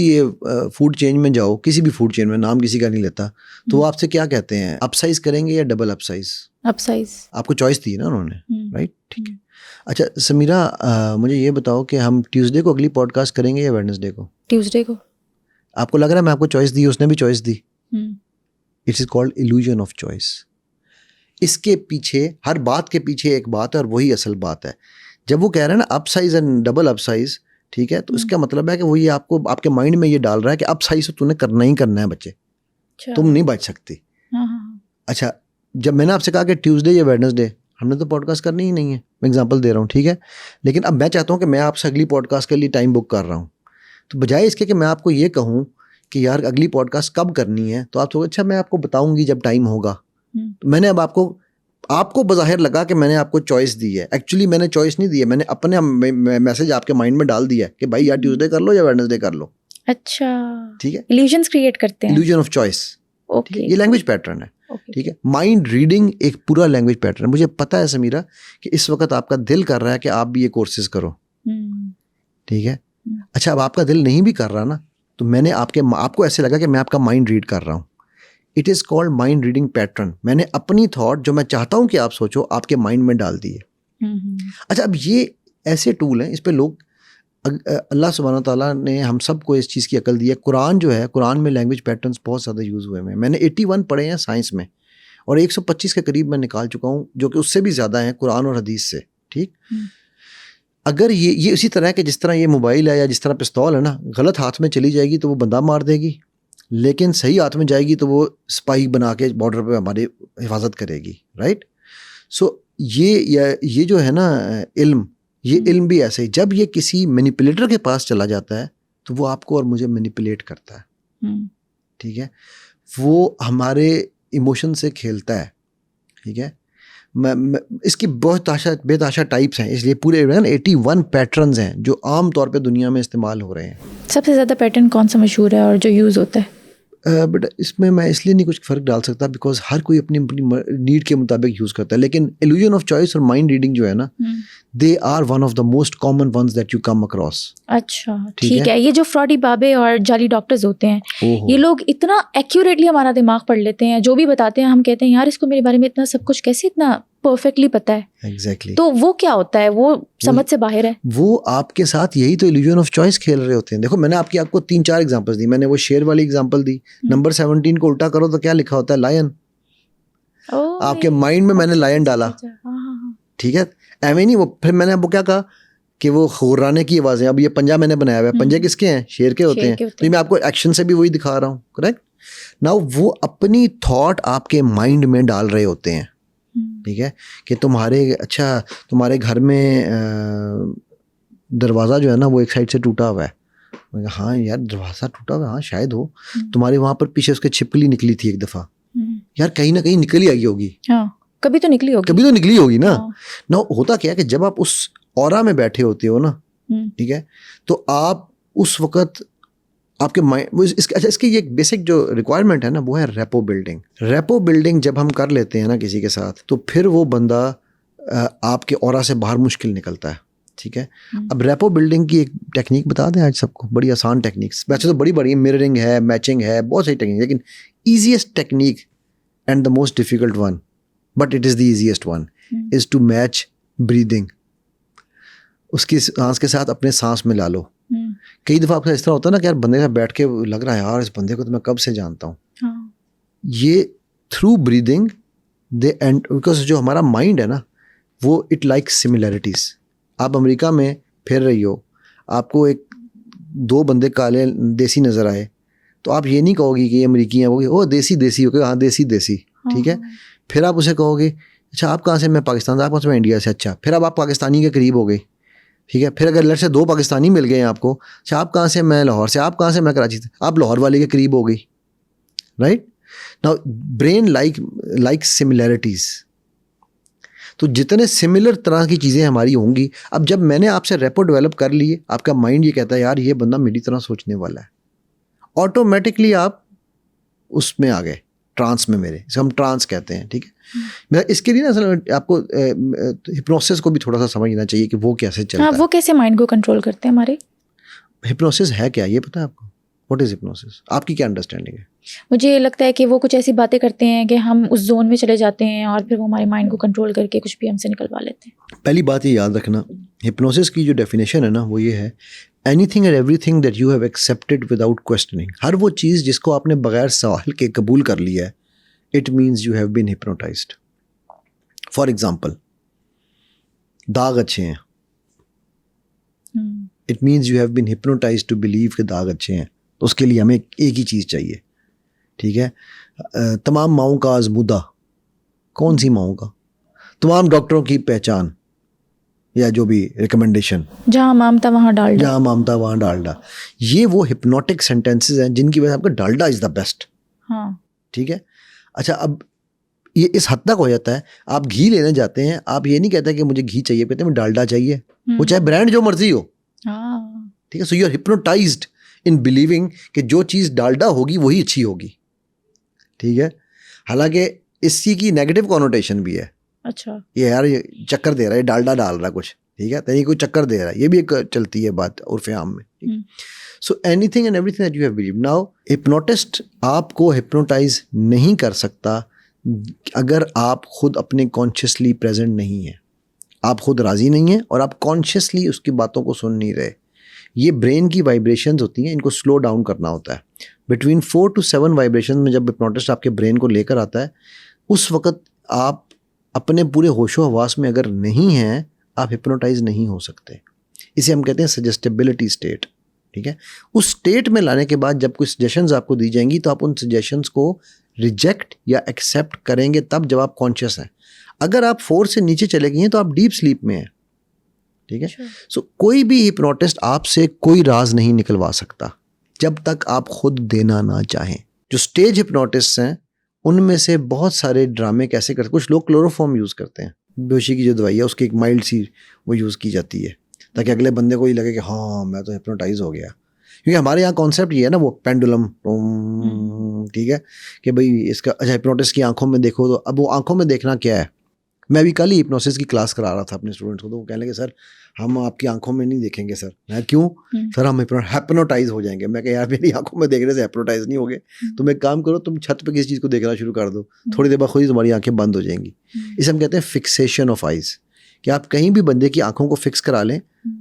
Speaker 2: फूड चेन में जाओ, किसी भी फूड चेन में, नाम किसी का नहीं लेता, तो वो आपसे क्या कहते हैं, अपसाइज करेंगे या डबल अपसाइज?
Speaker 1: अपसाइज।
Speaker 2: आपको चॉइस दी ना उन्होंने, राइट? ठीक है। अच्छा समीरा, मुझे ये बताओ कि हम ट्यूसडे को अगली पॉडकास्ट करेंगे या वेडनेसडे को?
Speaker 1: ट्यूसडे को।
Speaker 2: आपको लग रहा है मैं आपको चॉइस दी, उसने भी choice the? It's is called illusion of choice. इसके पीछे, हर बात के पीछे एक बात है और वही असल बात है। जब वो कह रहे हैं ना up size and double up size, ठीक है, तो इसका मतलब है कि वो ये आपको आपके माइंड में ये डाल रहा है कि अप साइज तो तूने करना ही करना है बच्चे, तुम नहीं बच सकती। अच्छा, जब मैंने आपसे कहा कि ट्यूसडे या वेडनेसडे, हमने तो पॉडकास्ट करनी ही नहीं है, मैं एग्जांपल दे रहा हूँ, ठीक है, लेकिन अब मैं चाहता हूँ कि मैं आपसे अगली पॉडकास्ट के लिए टाइम बुक कर रहा हूँ, तो बजाय इसके कि मैं आपको ये कहूँ कि यार अगली पॉडकास्ट कब करनी है, तो आप तो अच्छा मैं आपको बताऊंगी जब टाइम होगा। तो मैंने अब आपको बज़ाहिर लगा कि मैंने आपको चॉइस दी है, एक्चुअली मैंने चॉइस नहीं दी है, मैंने अपने मैसेज आपके माइंड में डाल दिया है कि भाई यार ट्यूसडे कर लो या वेडनेसडे कर लो।
Speaker 1: अच्छा,
Speaker 2: ठीक है,
Speaker 1: इल्यूजन्स क्रिएट करते हैं,
Speaker 2: इल्यूजन ऑफ चॉइस।
Speaker 1: ओके,
Speaker 2: ये लैंग्वेज पैटर्न है। ठीक है, माइंड रीडिंग एक पूरा लैंग्वेज पैटर्न है। मुझे पता है समीरा कि इस वक्त आपका दिल कर रहा है कि आप भी ये कोर्सेज करो, ठीक है। अच्छा, अब आपका दिल नहीं भी कर रहा ना, तो मैंने आपको ऐसे लगा कि मैं आपका माइंड रीड कर रहा हूँ। It is called mind reading pattern. मैंने अपनी थॉट जो मैं चाहता हूँ कि आप सोचो, आपके माइंड में डाल दी है। अच्छा, अब ये ऐसे टूल हैं, इस पे लोग, अल्लाह सुब्हानहू ताला ने हम सबको इस चीज़ की अकल दी है। कुरान जो है, कुरान में लैंग्वेज पैटर्न्स बहुत ज़्यादा यूज़ हुए हैं। मैंने 81 पढ़े हैं साइंस में, और 125 के करीब मैं निकाल चुका हूँ, जो कि उससे भी ज़्यादा हैं कुरान और हदीस से। ठीक, अगर ये उसी तरह है कि जिस तरह ये मोबाइल है या जिस तरह पिस्तौल है ना, गलत हाथ में चली जाएगी तो वो बंदा मार देगी, लेकिन सही हाथ में जाएगी तो वो स्पाई बना के बॉर्डर पे हमारी हिफाजत करेगी, राइट? सो ये जो है ना इल्म, ये इल्म भी ऐसे ही, जब ये किसी मैनिपुलेटर के पास चला जाता है तो वो आपको और मुझे मैनिपुलेट करता है। ठीक है, वो हमारे इमोशन से खेलता है। ठीक है, मैं इसकी बहुत बेताशा टाइप्स हैं, इसलिए पूरे 81 पैटर्न्स हैं जो आम तौर पे दुनिया में इस्तेमाल हो रहे हैं।
Speaker 1: सबसे ज़्यादा पैटर्न कौन सा मशहूर है और जो यूज़ होता है?
Speaker 2: बट इसमें मैं इसलिए नहीं कुछ फ़र्क डाल सकता बिकॉज हर कोई अपनी नीड के मुताबिक यूज़ करता है, लेकिन इल्यूजन ऑफ चॉइस और माइंड रीडिंग जो है ना, they are one of the most common ones that you come across.
Speaker 1: अच्छा, ठीक है। ये जो फ्रॉडी बाबे और जाली डॉक्टर्स होते हैं, ये लोग इतना एक्यूरेटली हमारा दिमाग पढ़ लेते हैं, जो भी बताते हैं हम कहते हैं यार इसको मेरे बारे में इतना सब कुछ कैसे इतना परफेक्टली पता है।
Speaker 2: एग्जैक्टली।
Speaker 1: तो वो क्या होता है, वो समझ से बाहर है।
Speaker 2: वो आपके साथ यही तो इल्यूजन ऑफ चॉइस खेल रहे होते हैं। देखो, मैंने आपको 3-4 एग्जांपल्स दी। मैंने वो शेर वाली एग्जांपल दी, नंबर 17 को उल्टा करो तो क्या लिखा होता है, लायन। आपके माइंड में मैंने लायन डाला, ठीक है, एवं नहीं। वो फिर मैंने आपको क्या कहा कि वो खुर्राने की आवाज़ें, अब ये पंजा मैंने बनाया हुआ है, पंजे किसके हैं, शेर के होते हैं। तो मैं आपको एक्शन से भी वही दिखा रहा हूँ, करेक्ट। नाउ वो अपनी थॉट आपके माइंड में डाल रहे होते हैं, ठीक है, कि तुम्हारे घर में दरवाज़ा जो है ना वो एक साइड से टूटा हुआ है। मैं कहा हाँ यार दरवाज़ा टूटा हुआ है, हाँ शायद हो। तुम्हारे वहाँ पर पीछे उसके छिपकली निकली थी एक दफ़ा, यार कहीं ना कहीं निकली आई होगी।
Speaker 1: कभी तो निकली होगी ना।
Speaker 2: ना होता क्या है कि जब आप उस ऑरा में बैठे होते हो ना, ठीक है, तो आप उस वक्त आपके माइंड, इसकी ये बेसिक जो रिक्वायरमेंट है ना वो है रेपो बिल्डिंग। रेपो बिल्डिंग जब हम कर लेते हैं ना किसी के साथ, तो फिर वो बंदा आपके ऑरा से बाहर मुश्किल निकलता है। ठीक है, अब रेपो बिल्डिंग की एक टेक्निक बता दें आज सबको, बड़ी आसान टेक्निक्स, वैसे तो बड़ी मिररिंग है, मैचिंग है, बहुत सारी टेक्निक, लेकिन easiest technique and the most difficult one, but it is the easiest one, is to match breathing. उसकी सांस के साथ अपने सांस मिला लो। कई दफ़ा आपका इस तरह होता है ना कि यार बंदे के साथ बैठ के लग रहा है यार इस बंदे को तो मैं कब से जानता हूँ। ये through breathing they and, because जो हमारा माइंड है ना वो इट लाइक सिमिलैरिटीज़। आप अमेरिका में फिर रही हो, आपको 2 बंदे काले देसी नज़र आए, तो आप ये नहीं कहोगे कि ये अमेरिकी हैं, वो ओ देसी हो गए, हाँ देसी, ठीक है। फिर आप उसे कहोगे अच्छा आप कहाँ से, मैं पाकिस्तान से। आप कहाँ से, मैं इंडिया से। अच्छा, फिर अब आप पाकिस्तानी के करीब हो गए, ठीक है। फिर अगर लड़ से 2 पाकिस्तानी मिल गए हैं आपको, अच्छा आप कहाँ से, मैं लाहौर से। आप कहाँ से, मैं कराची से। आप लाहौर वाले के करीब हो गई, right. Now brain like similarities, तो जितने सिमिलर तरह की चीज़ें हमारी होंगी, अब जब मैंने आपसे रेपो डेवलप कर लिए, आपका माइंड ये कहता है यार ये बंदा मेरी तरह सोचने वाला है, ऑटोमेटिकली आप उसमें आ गए, ट्रांस में, मेरे हम ट्रांस कहते हैं, ठीक है। मैं इसके लिए ना असल आपको हिप्नोसिस को भी थोड़ा सा समझना चाहिए कि वो कैसे चलता है।
Speaker 1: वो कैसे माइंड को कंट्रोल करते हैं हमारे।
Speaker 2: हिप्नोसिस है क्या, ये पता है आपको? What is hypnosis? आपकी क्या अंडरस्टैंडिंग है?
Speaker 1: मुझे ये लगता है कि वो कुछ ऐसी बातें करते हैं कि हम उस जोन में चले जाते हैं और फिर वो हमारे माइंड को कंट्रोल करके कुछ भी हमसे निकलवा लेते हैं।
Speaker 2: पहली बात ये याद रखना, हिप्नोसिस की जो डेफिनेशन है ना वो ये है, anything and everything that you have accepted without questioning. हर वो चीज़ जिसको आपने बगैर सवाल के कबूल कर लिया है, it means you have been hypnotized. For example, दाग अच्छे हैं, it means you have been hypnotized to believe कि दाग अच्छे हैं। तो उसके लिए हमें एक ही चीज़ चाहिए, ठीक है? तमाम माओं का आजमुदा, कौन सी माओं का? तमाम डॉक्टरों की पहचान या जो भी रिकमेंडेशन,
Speaker 1: जहाँ ममता वहाँ डालडा,
Speaker 2: जहाँ ममता वहाँ डालडा, ये वो हिप्नोटिक सेंटेंसेस हैं जिनकी वजह से आपका डालडा इज़ द बेस्ट।
Speaker 1: हाँ,
Speaker 2: ठीक है? अच्छा, अब ये इस हद तक हो जाता है, आप घी लेने जाते हैं, आप ये नहीं कहते कि मुझे घी चाहिए, कहते हैं मुझे डालडा चाहिए, वो चाहे ब्रांड जो मर्जी हो।
Speaker 1: हाँ,
Speaker 2: ठीक है? So you are hypnotized in believing कि जो चीज़ डालडा होगी वही अच्छी होगी। ठीक है? हालांकि इसी की नेगेटिव कॉनोटेशन भी है।
Speaker 1: अच्छा,
Speaker 2: ये यार ये चक्कर दे रहा है, डालडा डाल रहा है कुछ, ठीक है, तो ये कोई चक्कर दे रहा है, ये भी एक चलती है बात उर्फ आम में। So anything and everything that you have believed. Now hypnotist आपको हिप्नोटाइज नहीं कर सकता अगर आप खुद अपने कॉन्शियसली प्रेजेंट नहीं है, आप खुद राजी नहीं है और आप कॉन्शियसली उसकी बातों को सुन नहीं रहे। ये ब्रेन की वाइब्रेशंस होती हैं, इनको स्लो डाउन करना होता है। बिटवीन 4 to 7 वाइब्रेशन में जब हिप्नोटिस्ट आपके ब्रेन को लेकर आता है, उस वक्त आप अपने पूरे होशो हवास में अगर नहीं हैं, आप हिप्नोटाइज नहीं हो सकते। इसे हम कहते हैं सजेस्टेबिलिटी स्टेट। ठीक है? उस स्टेट में लाने के बाद जब कुछ सजेशंस आपको दी जाएंगी तो आप उन सजेशंस को रिजेक्ट या एक्सेप्ट करेंगे तब जब आप कॉन्शियस हैं। अगर आप 4 से नीचे चले गए हैं तो आप डीप स्लीप में हैं। ठीक है? सो कोई भी हिप्नोटिस्ट आपसे कोई राज नहीं निकलवा सकता जब तक आप खुद देना ना चाहें। जो स्टेज हिप्नोटिस्ट हैं उनमें से बहुत सारे ड्रामे कैसे करते, कुछ लोग क्लोरोफॉर्म यूज़ करते हैं, बेहोशी की जो दवाई है उसकी एक माइल्ड सी वो यूज़ की जाती है ताकि अगले बंदे को ये लगे कि हाँ मैं तो हिप्नोटाइज हो गया। क्योंकि हमारे यहाँ कॉन्सेप्ट ये है ना, वो पेंडुलम, ठीक है, कि भाई इसका अच्छा हिप्नोटिस्ट की आंखों में देखो, तो अब वो आंखों में देखना क्या है। मैं अभी कल ही हिप्नोसिस की क्लास करा रहा था अपने स्टूडेंट्स को, तो वो कहने लगे सर हम आपकी आंखों में नहीं देखेंगे सर। मैं क्यों? सर हम हिप्नोटाइज हो जाएंगे। मैं कहा यार मेरी आंखों में देखने से हिप्नोटाइज नहीं होगे, तुम एक काम करो, तुम छत पे किसी चीज़ को देखना शुरू कर दो, थोड़ी देर बाद खुद ही तुम्हारी आंखें बंद हो जाएंगी। इसे हम कहते हैं फिक्सेशन ऑफ आइज, कि आप कहीं भी बंदे की आंखों को फिक्स करा लें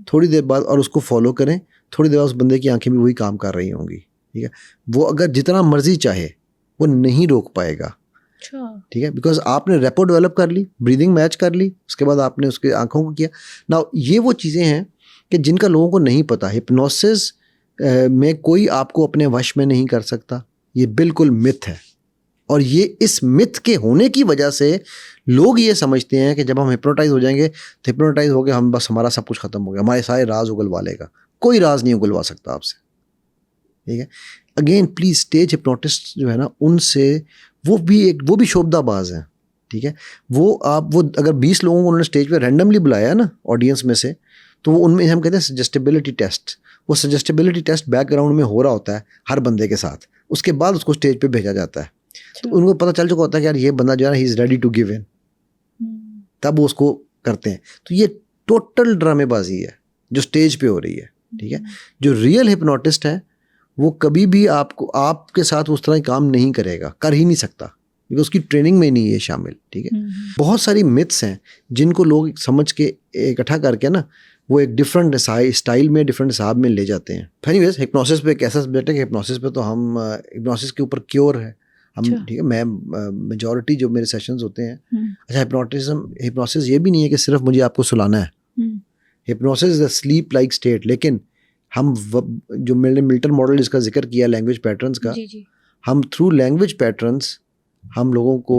Speaker 2: थोड़ी देर बाद और उसको फॉलो करें, थोड़ी देर बाद उस बंदे की आंखें भी वही काम कर रही होंगी। ठीक है? वो अगर जितना मर्जी चाहे वो नहीं रोक पाएगा। ठीक है? बिकॉज आपने रेपो डेवलप कर ली, ब्रीदिंग मैच कर ली, उसके बाद आपने उसके आंखों को किया ना। ये वो चीज़ें हैं कि जिनका लोगों को नहीं पता। हिप्नोसिस में कोई आपको अपने वश में नहीं कर सकता, ये बिल्कुल मिथ है। और ये इस मिथ के होने की वजह से लोग ये समझते हैं कि जब हम हिप्नोटाइज हो जाएंगे तो हिप्नोटाइज हो गए हम, बस हमारा सब कुछ खत्म हो गया, हमारे सारे राज उगलवा लेगा। कोई राज नहीं उगलवा सकता आपसे। ठीक है? अगेन प्लीज, स्टेज हिप्नोटिस्ट जो है ना, उनसे वो भी शोभदाबाज हैं। ठीक है? वो अगर 20 लोगों को उन्होंने स्टेज पे रैंडमली बुलाया ना ऑडियंस में से, तो वो उनमें हम कहते हैं सजेस्टेबिलिटी टेस्ट। वो सजेस्टेबिलिटी टेस्ट बैकग्राउंड में हो रहा होता है हर बंदे के साथ, उसके बाद उसको स्टेज पे भेजा जाता है। तो उनको पता चल चुका होता है कि यार ये बंदा जो है he is ready to give in, तब वो उसको करते हैं। तो ये टोटल ड्रामेबाजी है जो स्टेज पे हो रही है। ठीक है? जो रियल हिप्नोटिस्ट है वो कभी भी आपके साथ उस तरह काम नहीं करेगा, कर ही नहीं सकता, क्योंकि उसकी ट्रेनिंग में नहीं है शामिल। ठीक है? बहुत सारी मिथ्स हैं जिनको लोग समझ के इकट्ठा करके ना वो एक डिफरेंट स्टाइल में, डिफरेंट हिसाब में ले जाते हैं। एनीवेज, हिप्नोसिस पे एक ऐसा सब्जेक्ट है कि हिप्नोसिस पे तो हम हिप्नोसिस के ऊपर क्योर है हम। ठीक है? मैं मेजॉरिटी जो मेरे सेशंस होते हैं, अच्छा हिप्नोसिस ये भी नहीं है कि सिर्फ मुझे आपको सुलाना है। Hypnosis is a slip like state. लेकिन हम जो मैंने मिल्टन मॉडल जिसका जिक्र किया लैंग्वेज पैटर्न्स का, हम थ्रू लैंग्वेज पैटर्न्स हम लोगों को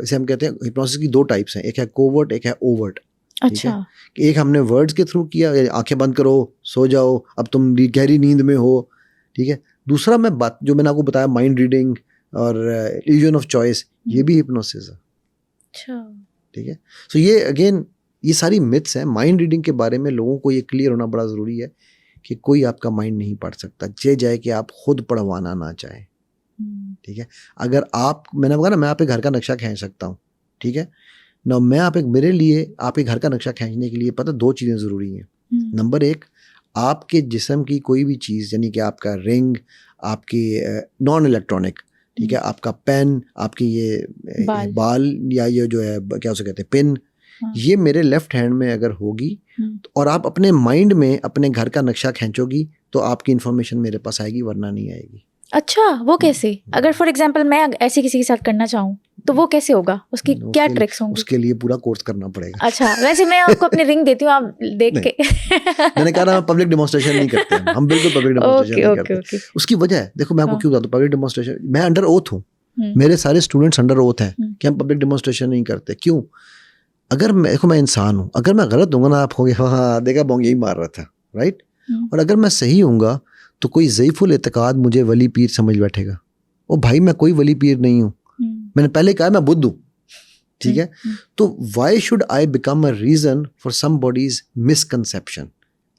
Speaker 2: इसे हम कहते हैं, हिप्नोसिस की 2 टाइप्स हैं, एक है कोवर्ट, एक है ओवर्ट।
Speaker 1: अच्छा।
Speaker 2: कि एक हमने वर्ड्स के थ्रू किया, आंखें बंद करो, सो जाओ, अब तुम गहरी नींद में हो। ठीक है? दूसरा मैं बात जो मैंने आपको बताया, माइंड रीडिंग और इल्यूजन ऑफ चॉइस, ये भी हिप्नोसिस है।
Speaker 1: अच्छा।
Speaker 2: ठीक है? सो ये अगेन ये सारी मिथ्स हैं। माइंड रीडिंग के बारे में लोगों को ये क्लियर होना बड़ा ज़रूरी है कि कोई आपका माइंड नहीं पढ़ सकता, जे जाए कि आप खुद पढ़वाना ना चाहें। ठीक है? अगर मैंने कहा ना, मैं आपके घर का नक्शा खींच सकता हूँ। ठीक है ना? मेरे लिए आपके घर का नक्शा खींचने के लिए पता 2 चीज़ें ज़रूरी हैं। नंबर 1, आपके जिस्म की कोई भी चीज़, यानी कि आपका रिंग, आपकी नॉन इलेक्ट्रॉनिक, ठीक है, आपका पेन, आपकी ये बाल या ये जो है क्या उसे कहते हैं पिन, ये मेरे लेफ्ट हैंड में अगर होगी और आप अपने माइंड में अपने घर का नक्शा खींचोगी तो आपकी इन्फॉर्मेशन मेरे पास आएगी, वरना नहीं आएगी।
Speaker 1: अच्छा, वो कैसे? अगर फॉर एग्जांपल मैं ऐसे किसी के साथ करना चाहूँ तो वो कैसे होगा? उसकी क्या ट्रिक्स होंगी?
Speaker 2: उसके लिए पूरा कोर्स करना पड़ेगा।
Speaker 1: अच्छा, वैसे मैं आपको अपनी रिंग देती हूँ, आप देख के
Speaker 2: मैंने कहा ना, पब्लिक डेमोन्स्ट्रेशन नहीं करते हम बिल्कुल पब्लिक डेमोन्स्ट्रेशन नहीं करते। उसकी वजह है, देखो मैं आपको क्यों बताता हूँ, पब्लिक डेमोन्स्ट्रेशन मैं अंडर ओथ हूँ, मेरे सारे स्टूडेंट्स अंडर ओथ हैं कि हम पब्लिक डेमोन्स्ट्रेशन नहीं करते। क्यों? अगर मैं इंसान हूँ, अगर मैं गलत दूंगा ना, आप हो गया हाँ देखा बोंग यही मार रहा था, राइट, और अगर मैं सही हूँगा तो कोई ज़ईफुल एतकाद मुझे वली पीर समझ बैठेगा। ओ भाई, मैं कोई वली पीर नहीं हूँ, मैंने पहले कहा मैं बुद्ध हूँ, ठीक है। तो why should I become a reason for somebody's misconception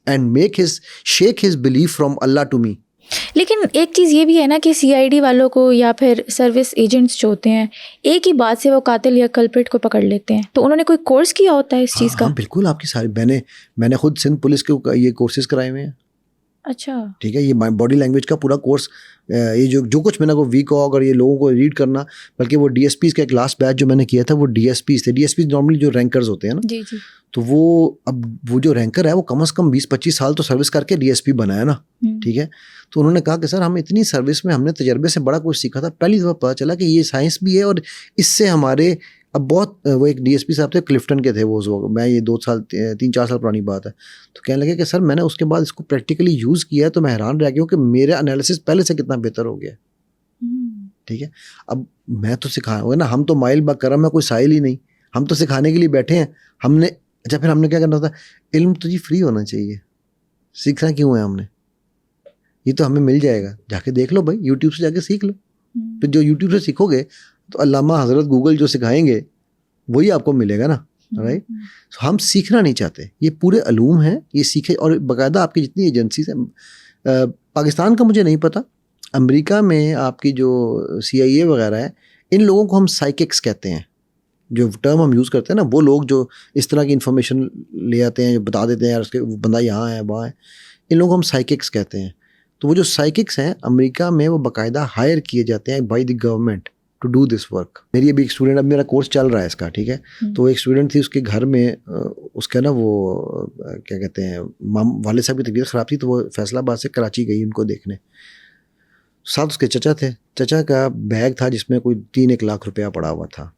Speaker 2: and make his shake his belief from Allah to me.
Speaker 1: लेकिन एक चीज़ ये भी है ना कि सीआईडी वालों को या फिर सर्विस एजेंट्स जो होते हैं, एक ही बात से वो कातिल या कल्प्रिट को पकड़ लेते हैं, तो उन्होंने कोई कोर्स किया होता है इस चीज़ का?
Speaker 2: हाँ बिल्कुल, आपकी सारी मैंने खुद सिंध पुलिस के ये कोर्सेज कराए हुए हैं।
Speaker 1: अच्छा,
Speaker 2: ठीक है, ये बॉडी लैंग्वेज का पूरा कोर्स, ये जो कुछ मैंने को वीकॉग और ये लोगों को रीड करना, बल्कि वो डीएसपीज का एक लास्ट बैच जो मैंने किया था वो डीएसपीज थे। डीएसपीज नॉर्मली जो रैंकर्स होते हैं ना,
Speaker 1: जी जी,
Speaker 2: तो वो जो रैंकर है वो कम से कम 20-25 साल तो सर्विस करके डीएसपी बना है ना, ठीक है। तो उन्होंने कहा कि सर हम इतनी सर्विस में हमने तजर्बे से बड़ा कुछ सीखा था, पहली दफ़ा पता चला कि ये साइंस भी है और इससे हमारे अब बहुत, वो एक डीएसपी साहब थे क्लिफ्टन के थे वो, मैं ये 3-4 साल पुरानी बात है, तो कहने लगे कि सर मैंने उसके बाद इसको प्रैक्टिकली यूज़ किया तो मैं हैरान रह गया हूँ कि मेरा एनालिसिस पहले से कितना बेहतर हो गया। ठीक है, अब मैं तो सिखाऊंगा ना, हम तो माइल बकरम है, कोई साहिल ही नहीं, हम तो सिखाने के लिए बैठे हैं। हमने अच्छा फिर हमने क्या करना था, इल्म तो जी फ्री होना चाहिए, सीखना क्यों है हमने, ये तो हमें मिल जाएगा, जाके देख लो भाई, यूट्यूब से जाके सीख लो। फिर जो यूट्यूब से सीखोगे तो अल्लामा हजरत गूगल जो सिखाएंगे वही आपको मिलेगा ना, राइट। हम सीखना नहीं चाहते, ये पूरे अलूम हैं, ये सीखे। और बाकायदा आपकी जितनी एजेंसीज हैं, पाकिस्तान का मुझे नहीं पता, अमेरिका में आपकी जो CIA वगैरह है, इन लोगों को हम साइकिक्स कहते हैं। जो टर्म हम यूज़ करते हैं ना, वो लोग जो इस तरह की इन्फॉर्मेशन ले आते हैं, बता देते हैं यार उसके बंदा यहाँ है वहाँ है, इन लोगों को हम साइकिक्स कहते हैं। तो वो जो साइकिक्स हैं अमेरिका में, वो बाकायदा हायर किए जाते हैं by the government to do this work. मेरी अभी एक स्टूडेंट, अब मेरा कोर्स चल रहा है इसका, ठीक है, तो एक स्टूडेंट थी, उसके घर में उसका ना वो क्या कहते हैं, वाले साहब की तबीयत ख़राब थी, तो वो फैसलाबाद से कराची गई उनको देखने। साथ उसके चचा थे, चचा का बैग था जिसमें कोई 3-1 लाख रुपया पड़ा हुआ था।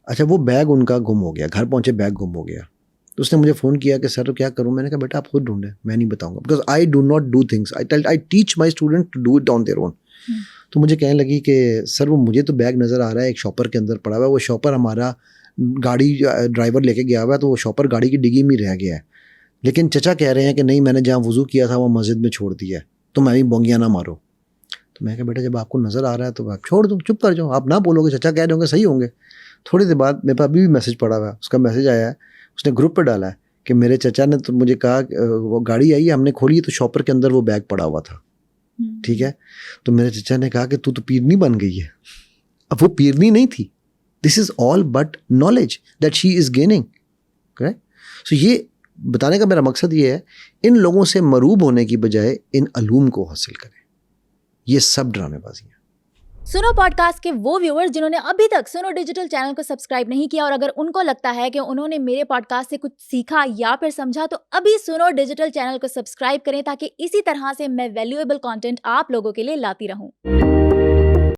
Speaker 2: अच्छा, वो बैग उनका गुम हो गया, घर पहुँचे बैग गुम हो गया। तो उसने मुझे फ़ोन किया कि सर तो क्या करूँ। मैंने कहा बेटा आप खुद ढूंढें, मैं नहीं बताऊँगा, because I do not do things, I teach my student to do it on their own. तो मुझे कहने लगी कि सर वो मुझे तो बैग नज़र आ रहा है एक शॉपर के अंदर पड़ा हुआ है, वो शॉपर हमारा गाड़ी ड्राइवर लेके गया हुआ है, तो वो शॉपर गाड़ी की डिग्गी में रह गया है, लेकिन चचा कह रहे हैं कि नहीं मैंने जहाँ वज़ू किया था वो मस्जिद में छोड़ दिया है, तो मैं भी बोंगियाँ ना मारो। तो मैं कहा बेटा जब आपको नज़र आ रहा है तो आप छोड़ दो, चुप कर जाओ, आप ना बोलोगे, चचा कह रहे होंगे सही होंगे। थोड़ी देर बाद मेरे पास अभी भी मैसेज पड़ा हुआ है, उसका मैसेज आया है, उसने ग्रुप पर डाला है कि मेरे चचा ने तो मुझे कहा वो गाड़ी आई है, हमने खोली तो शॉपर के अंदर वो बैग पड़ा हुआ था। ठीक है, तो मेरे चचा ने कहा कि तू तो पीरनी बन गई है। अब वो पीरनी नहीं थी, this is all but knowledge that she is gaining, correct. So ये बताने का मेरा मकसद ये है, इन लोगों से मरूब होने की बजाय इन अलूम को हासिल करें, ये सब ड्रामेबाजी है।
Speaker 1: सुनो पॉडकास्ट के वो व्यूअर्स जिन्होंने अभी तक सुनो डिजिटल चैनल को सब्सक्राइब नहीं किया और अगर उनको लगता है कि उन्होंने मेरे पॉडकास्ट से कुछ सीखा या फिर समझा, तो अभी सुनो डिजिटल चैनल को सब्सक्राइब करें ताकि इसी तरह से मैं वैल्यूएबल कंटेंट आप लोगों के लिए लाती रहूं।